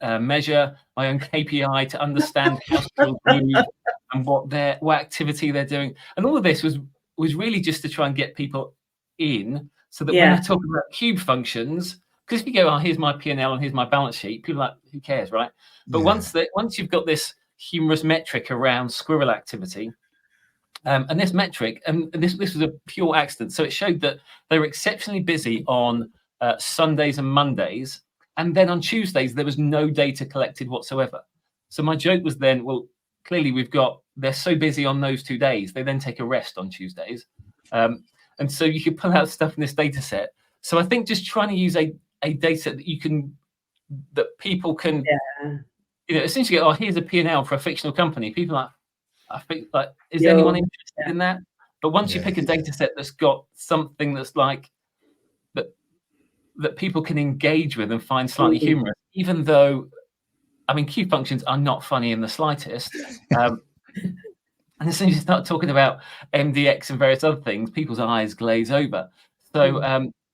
my own KPI to understand how squirrels move and what activity they're doing. And all of this was really just to try and get people in, so that when we talk about cube functions, because if you go, here's my P&L and here's my balance sheet, people are like, who cares, right? But once you've got this humorous metric around squirrel activity, and this metric, and this was a pure accident, so it showed that they were exceptionally busy on Sundays and Mondays, and then on Tuesdays there was no data collected whatsoever. So my joke was then, well, clearly they're so busy on those 2 days, they then take a rest on Tuesdays. And so you could pull out stuff in this data set. So I think just trying to use a data set that people can, essentially go, here's a P&L for a fictional company. People are like, I think, like, is anyone interested in that? But once you pick a data set that's got something that's like that people can engage with and find slightly humorous, even though, I mean, cube functions are not funny in the slightest. And as soon as you start talking about MDX and various other things, people's eyes glaze over. So,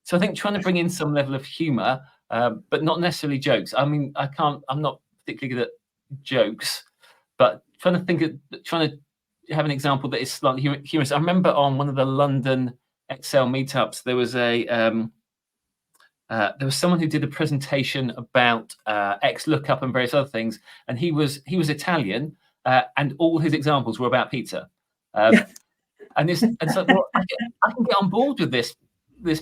so I think trying to bring in some level of humor, but not necessarily jokes. I mean, I'm not particularly good at jokes, but trying to have an example that is slightly humorous. I remember on one of the London Excel meetups, there was someone who did a presentation about X lookup and various other things, and he was Italian, and all his examples were about pizza. And so, well, I can get on board with this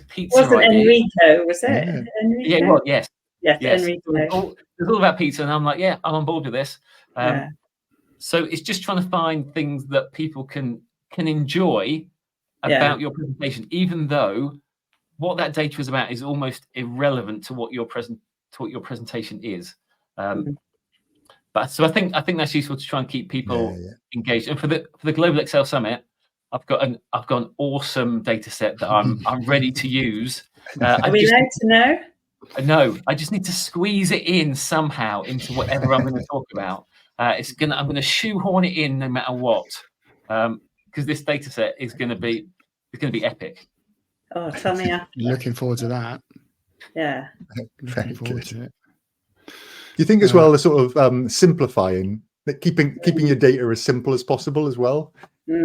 pizza wasn't idea. Enrico, was it? Yeah, well, yes. Yes, It's all about pizza, and I'm like, yeah, I'm on board with this. So it's just trying to find things that people can enjoy about your presentation, even though what that data is about is almost irrelevant to what your presentation is. But so I think that's useful to try and keep people engaged. And for the Global Excel Summit, I've got an awesome data set that I'm ready to use. Are we allowed to know? No, I just need to squeeze it in somehow into whatever I'm going to talk about. I'm going to shoehorn it in no matter what, because this data set is going to be epic. Oh, tell me after. Looking forward to that. Yeah. Looking forward to it. You think as well, the sort of simplifying, that keeping your data as simple as possible as well,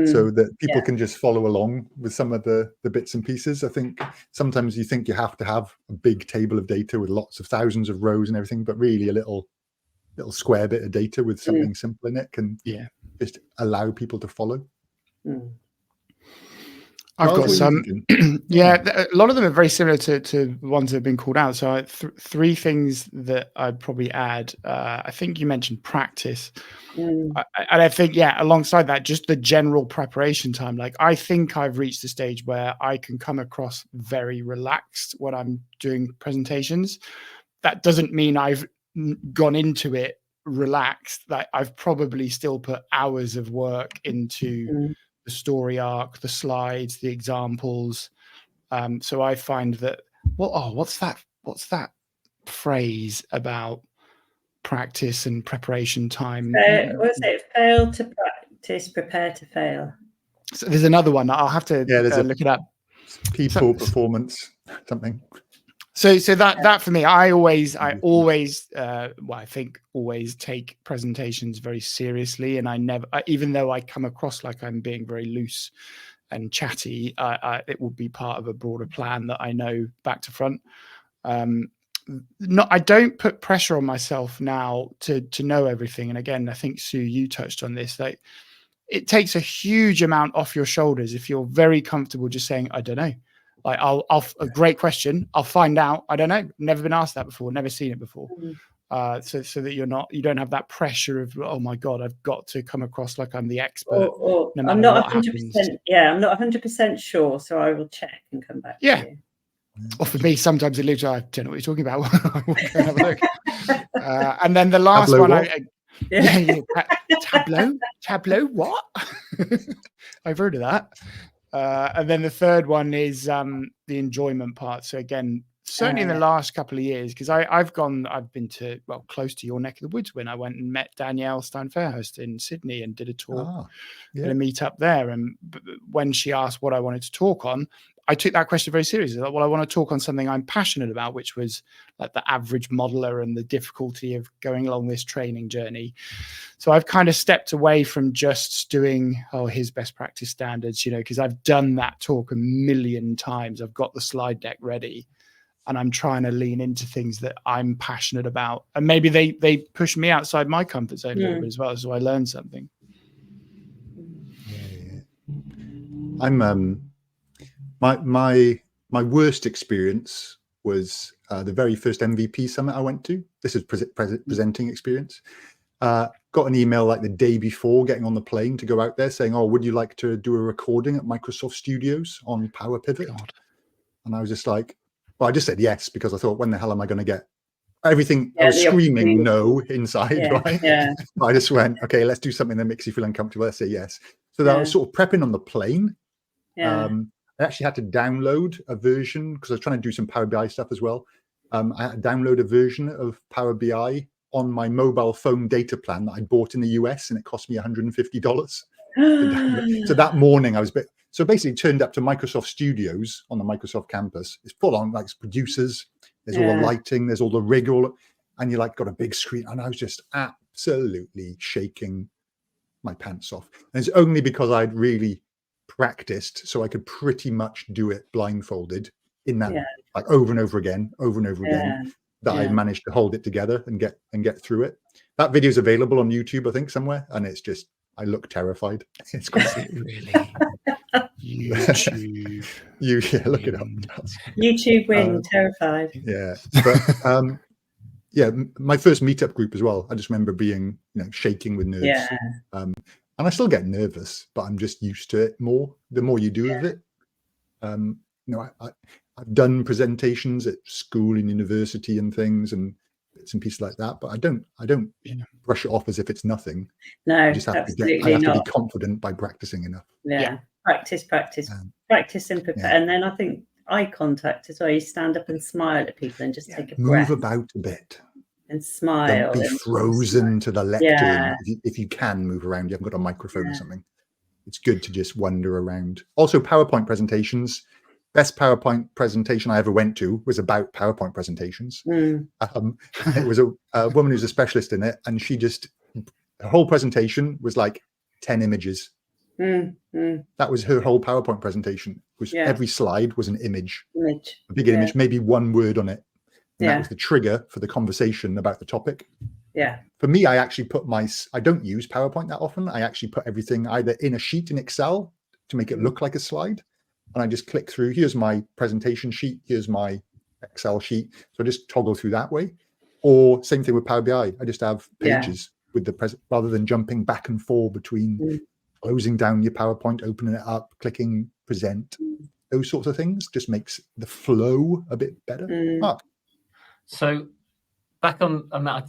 so that people can just follow along with some of the bits and pieces. I think sometimes you think you have to have a big table of data with lots of thousands of rows and everything, but really a little square bit of data with something simple in it can just allow people to follow. I've got some, a lot of them are very similar to ones that have been called out. So three things that I'd probably add. I think you mentioned practice. And I think, alongside that, just the general preparation time. Like, I think I've reached the stage where I can come across very relaxed when I'm doing presentations. That doesn't mean I've gone into it relaxed. Like, I've probably still put hours of work into the story arc, the slides, the examples. So I find that, what's that phrase about practice and preparation time? Was it fail to practice, prepare to fail? So there's another one. I'll have to look it up. People, performance, something. So that for me, I always take presentations very seriously, and I never, even though I come across like I'm being very loose and chatty, it will be part of a broader plan that I know back to front. I don't put pressure on myself now to know everything. And again, I think Sue, you touched on this. Like, it takes a huge amount off your shoulders if you're very comfortable just saying, I don't know. Like, a great question. I'll find out. I don't know. Never been asked that before. Never seen it before. So that you don't have that pressure of, oh my God, I've got to come across like I'm the expert. I'm not 100%. Yeah, I'm not 100% sure. So I will check and come back. To you. Or for me, sometimes it literally, I don't know what you're talking about. I will go and have a look. And then the last Tableau one, Tableau, what? I've heard of that. And then the third one is the enjoyment part. So again, certainly in the last couple of years, because I've been to, close to your neck of the woods when I went and met Danielle Stein-Fairhurst in Sydney and did a talk at a meet up there. And when she asked what I wanted to talk on, I took that question very seriously. Like, I want to talk on something I'm passionate about, which was like the average modeler and the difficulty of going along this training journey. So I've kind of stepped away from just doing, his best practice standards, because I've done that talk a million times. I've got the slide deck ready, and I'm trying to lean into things that I'm passionate about. And maybe they push me outside my comfort zone a little bit as well. So I learned something. I'm my worst experience was the very first MVP summit I went to. This is presenting experience. Got an email like the day before getting on the plane to go out there saying, would you like to do a recording at Microsoft Studios on Power Pivot? And I was just like, I just said yes, because I thought, when the hell am I going to get everything? I was screaming no inside, right? Yeah. I just went, okay, let's do something that makes you feel uncomfortable. Let's say yes. So that I was sort of prepping on the plane. I actually had to download a version because I was trying to do some Power BI stuff as well. I had to download a version of Power BI on my mobile phone data plan that I bought in the US, and it cost me $150. So that morning I was basically turned up to Microsoft Studios on the Microsoft campus. It's full on, like, producers. There's all the lighting, there's all the rig, and you got a big screen. And I was just absolutely shaking my pants off. And it's only because I'd really practiced, so I could pretty much do it blindfolded in that, like, over and over again, that I managed to hold it together and get through it. That video is available on YouTube, I think, somewhere, and it's just, I look terrified. It's crazy. Really? YouTube. Look it up. YouTube win, terrified. Yeah, but yeah, my first meetup group as well. I just remember being, shaking with nerves. Yeah. And I still get nervous, but I'm just used to it more. The more you do of it, I've done presentations at school and university and things and bits and pieces like that, but I don't brush it off as if it's nothing. No, I just have absolutely to not. be confident by practicing enough. Yeah. Practice and prepare. Yeah. And then I think eye contact as well. You stand up and smile at people and just take a breath. Move about a bit. And smile. Don't be frozen to the lectern. Yeah. If you can move around, you haven't got a microphone or something. It's good to just wander around. Also, PowerPoint presentations. Best PowerPoint presentation I ever went to was about PowerPoint presentations. It was a woman who's a specialist in it, and her whole presentation was like 10 images. That was her whole PowerPoint presentation. Every slide was an image. A big image, maybe one word on it. And that was the trigger for the conversation about the topic. Yeah. For me, I actually I don't use PowerPoint that often. I actually put everything either in a sheet in Excel to make it look like a slide. And I just click through, here's my presentation sheet, here's my Excel sheet. So I just toggle through that way. Or same thing with Power BI. I just have pages with the rather than jumping back and forth between closing down your PowerPoint, opening it up, clicking present. Those sorts of things just makes the flow a bit better. So back on that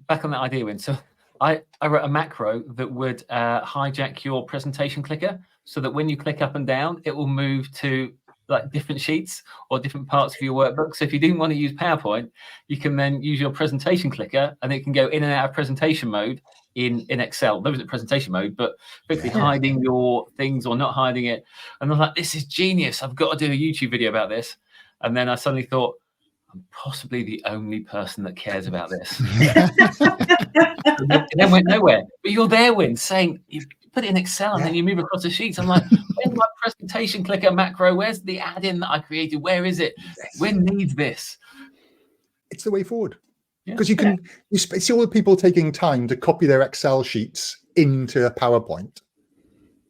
idea, Win. So I wrote a macro that would hijack your presentation clicker, so that when you click up and down, it will move to like different sheets or different parts of your workbook. So if you didn't want to use PowerPoint, you can then use your presentation clicker, and it can go in and out of presentation mode in Excel. There wasn't presentation mode, but basically hiding your things or not hiding it. And I'm like, this is genius. I've got to do a YouTube video about this. And then I suddenly thought, I'm possibly the only person that cares about this. And then went nowhere. But you're there, Win, saying you put it in Excel and then you move across the sheets. I'm like, where's my presentation clicker macro? Where's the add-in that I created? Where is it? Win needs this. It's the way forward. Because you see all the people taking time to copy their Excel sheets into a PowerPoint.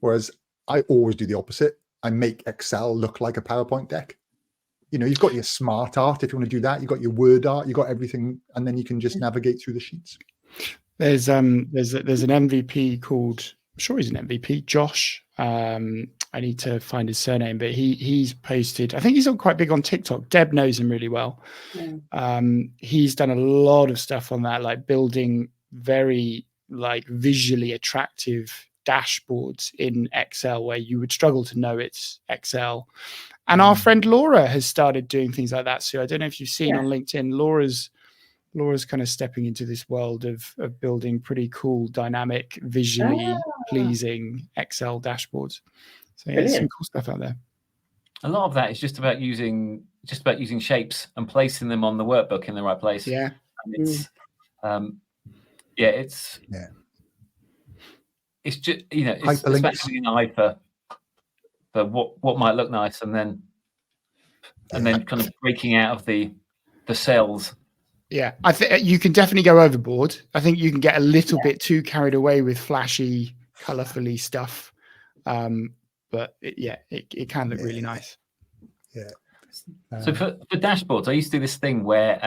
Whereas I always do the opposite. I make Excel look like a PowerPoint deck. You've got your smart art if you want to do that. You've got your word art. You've got everything, and then you can just navigate through the sheets. There's an MVP called, I'm sure he's an MVP, Josh. I need to find his surname, but he's posted. I think he's quite big on TikTok. Deb knows him really well. He's done a lot of stuff on that, like building very visually attractive dashboards in Excel where you would struggle to know it's Excel. And our friend Laura has started doing things like that. So I don't know if you've seen on LinkedIn, Laura's kind of stepping into this world of building pretty cool, dynamic, visually pleasing Excel dashboards. So there's some cool stuff out there. A lot of that is just about using shapes and placing them on the workbook in the right place. Yeah. And it's just, it's especially an eye for what might look nice, and then kind of breaking out of the cells. Yeah, I think you can definitely go overboard. I think you can get a little bit too carried away with flashy, colourfully stuff. But it can look really nice. Yeah. So for dashboards, I used to do this thing where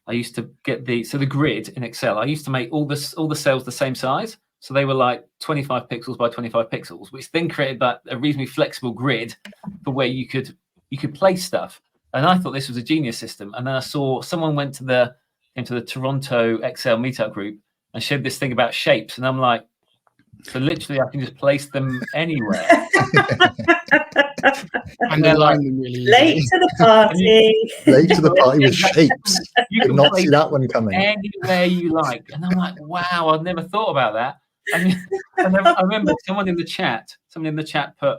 I used to get the grid in Excel. I used to make all the cells the same size. So they were like 25 pixels by 25 pixels, which then created that a reasonably flexible grid for where you could place stuff. And I thought this was a genius system. And then I saw someone went to the Toronto Excel meetup group and showed this thing about shapes. And I'm like, so literally I can just place them anywhere. And they're like really late to the party. Late to the party with shapes. You did not see that one coming. Anywhere you like. And I'm like, wow, I've never thought about that. I mean, I remember someone in the chat put,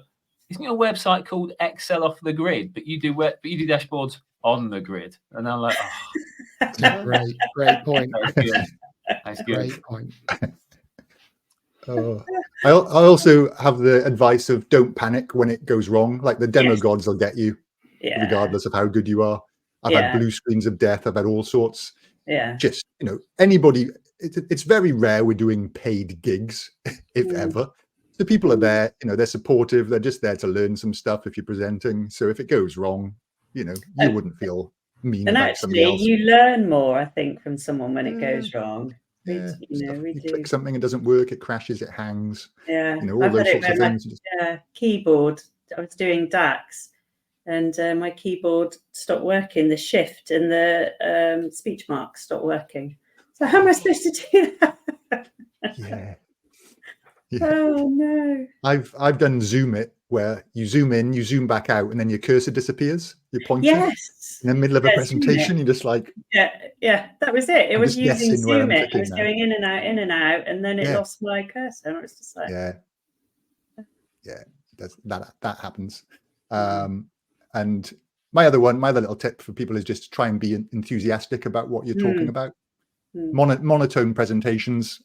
isn't your website called Excel off the grid? But you do dashboards on the grid. And I'm like, great point. That's good. Great point. I also have the advice of don't panic when it goes wrong. Like the demo gods will get you, regardless of how good you are. I've had blue screens of death. I've had all sorts. Yeah. Just, anybody, it's very rare we're doing paid gigs, if ever. The people are there, they're supportive. They're just there to learn some stuff if you're presenting. So if it goes wrong, you wouldn't feel mean And about somebody actually, else. you learn more, I think, from someone when it goes wrong. Yeah, We you do. click something, it doesn't work, it crashes, it hangs. Yeah, all I've those had it sorts of where things. my keyboard. I was doing DAX, and my keyboard stopped working. The shift and the speech marks stopped working. So how am I supposed to do that? Yeah. Oh no! I've done Zoom it, where you zoom in, you zoom back out, and then your cursor disappears. Your pointer. Yes. In the middle of a presentation, you're just like. Yeah, that was it. It was using Zoom it. I was going in and out, and then it lost my cursor. And I was just like, that happens. And my other little tip for people is just to try and be enthusiastic about what you're talking about. Monotone presentations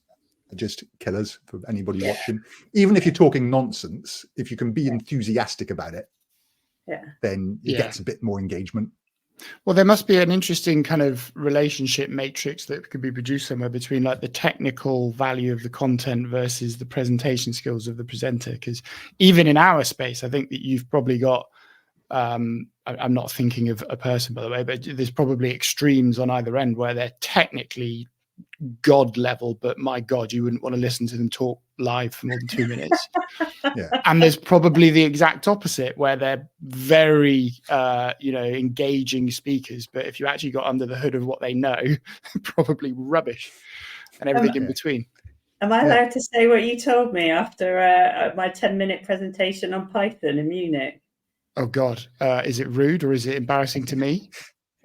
are just killers for anybody watching. Even if you're talking nonsense, if you can be enthusiastic about it, then it gets a bit more engagement. Well, there must be an interesting kind of relationship matrix that could be produced somewhere between like the technical value of the content versus the presentation skills of the presenter. Because even in our space, I think that you've probably got, I'm not thinking of a person, by the way, but there's probably extremes on either end where they're technically God level, but my God, you wouldn't want to listen to them talk live for more than 2 minutes. And there's probably the exact opposite where they're very, engaging speakers. But if you actually got under the hood of what they know, probably rubbish and everything in between. Am I allowed to say what you told me after my 10-minute presentation on Python in Munich? Oh God, is it rude or is it embarrassing to me?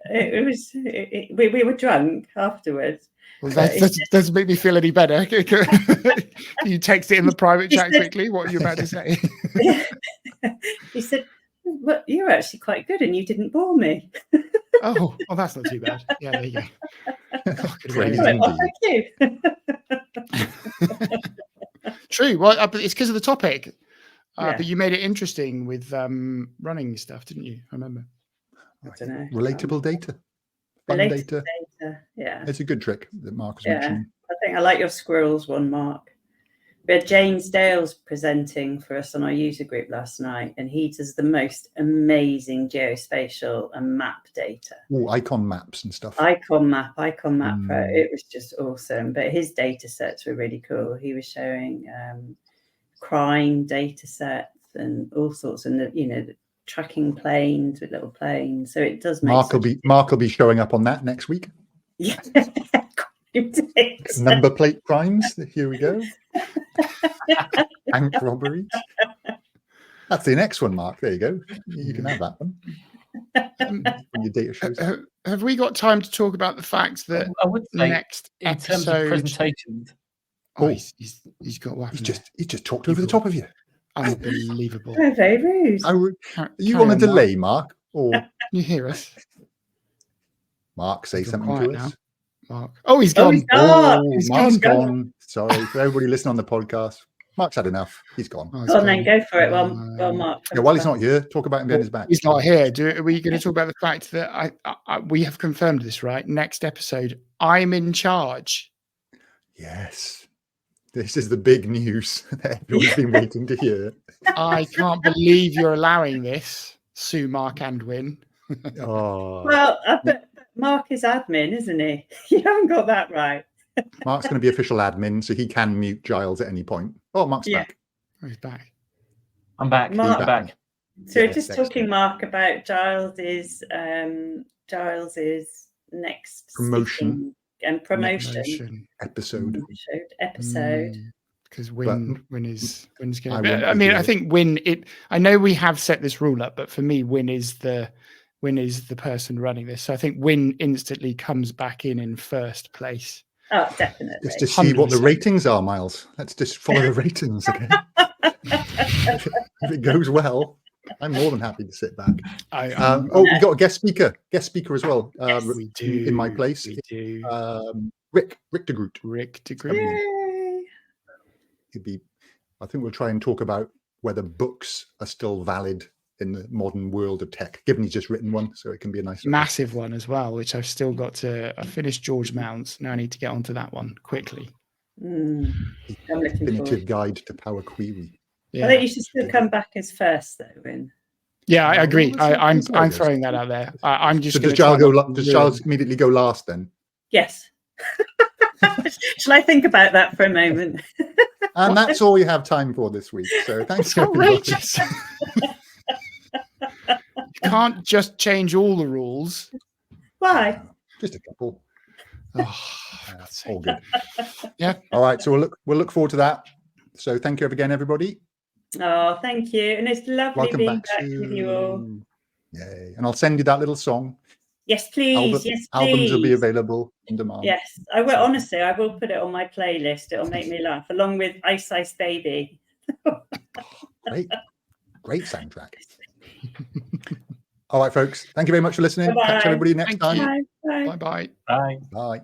It was. We were drunk afterwards. Well, that doesn't make me feel any better. You text it in the private chat quickly. What are you about to say? He said, "Well, you're actually quite good, and you didn't bore me." Oh, that's not too bad. Yeah, there you go. Thank you. True. Well, it's because of the topic. But you made it interesting with running stuff, didn't you? I remember. I don't know. Relatable data. Related data. Yeah. It's a good trick that Mark was mentioning. I think I like your squirrels one, Mark. We had James Dales presenting for us on our user group last night, and he does the most amazing geospatial and map data. Oh, icon maps and stuff. Icon map Pro. It was just awesome. But his data sets were really cool. He was showing crime data sets and all sorts, and tracking planes with little planes. So it does make Mark will be showing up on that next week. Yeah. Number plate crimes. Here we go. Bank robberies. That's the next one, Mark. There you go. You can have that one. When your data shows up. Have we got time to talk about the fact that I would say next in episode, terms of presentations? He's got what? He just talked over the top of you. Unbelievable. Oh, very rude. You on a delay, Mark? Or can you hear us? Mark, say something to us. Mark. Oh, he's gone. Mark's gone. Sorry for everybody listening on the podcast. Mark's had enough. He's gone. Then go for it. Well, Mark. Yeah, while he's not here, talk about him behind his back. He's not here. Are we going to talk about the fact that we have confirmed this, right? Next episode, I'm in charge. Yes. This is the big news that everyone's been waiting to hear. I can't believe you're allowing this, Sue, Mark, and Win. Well, Mark is admin, isn't he? You haven't got that right. Mark's going to be official admin, so he can mute Giles at any point. Oh, Mark's back. Oh, he's back. I'm back. Mark, I'm back. So we're just talking, Mark, about Giles's next promotion episode. Because Win is going to. I mean, I think Win. I know we have set this rule up, but for me, Win is the person running this. So I think Win instantly comes back in first place. Oh, definitely. Just to see 100%. What the ratings are, Miles. Let's just follow the ratings, okay? If it goes well, I'm more than happy to sit back. We got a guest speaker as well. Yes, we do. In my place. We do. Rick de Groot. Yay. I think we'll try and talk about whether books are still valid in the modern world of tech, given he's just written one, so it can be a nice massive one as well, which I've still got to. I finished George Mounts. Now I need to get onto that one quickly. Definitive guide to Power Query. Yeah. I think you should still come back as first, though, Win. Yeah, I agree. I'm throwing that out there. I'm just. So does Giles immediately go last then? Yes. Shall I think about that for a moment? And that's all you have time for this week. So thanks. Outrageous. You can't just change all the rules. Why? Just a couple. Oh, that's all good. Yeah. All right. So we'll look forward to that. So thank you again, everybody. Oh, thank you. And it's lovely being back with you all. Yay. And I'll send you that little song. Yes, please. Yes, please. Albums will be available on demand. Yes, I will. Honestly, I will put it on my playlist. It'll make me laugh, along with Ice Ice Baby. Great soundtrack. All right, folks. Thank you very much for listening. Bye-bye. Catch everybody next time. Bye. Bye. Bye.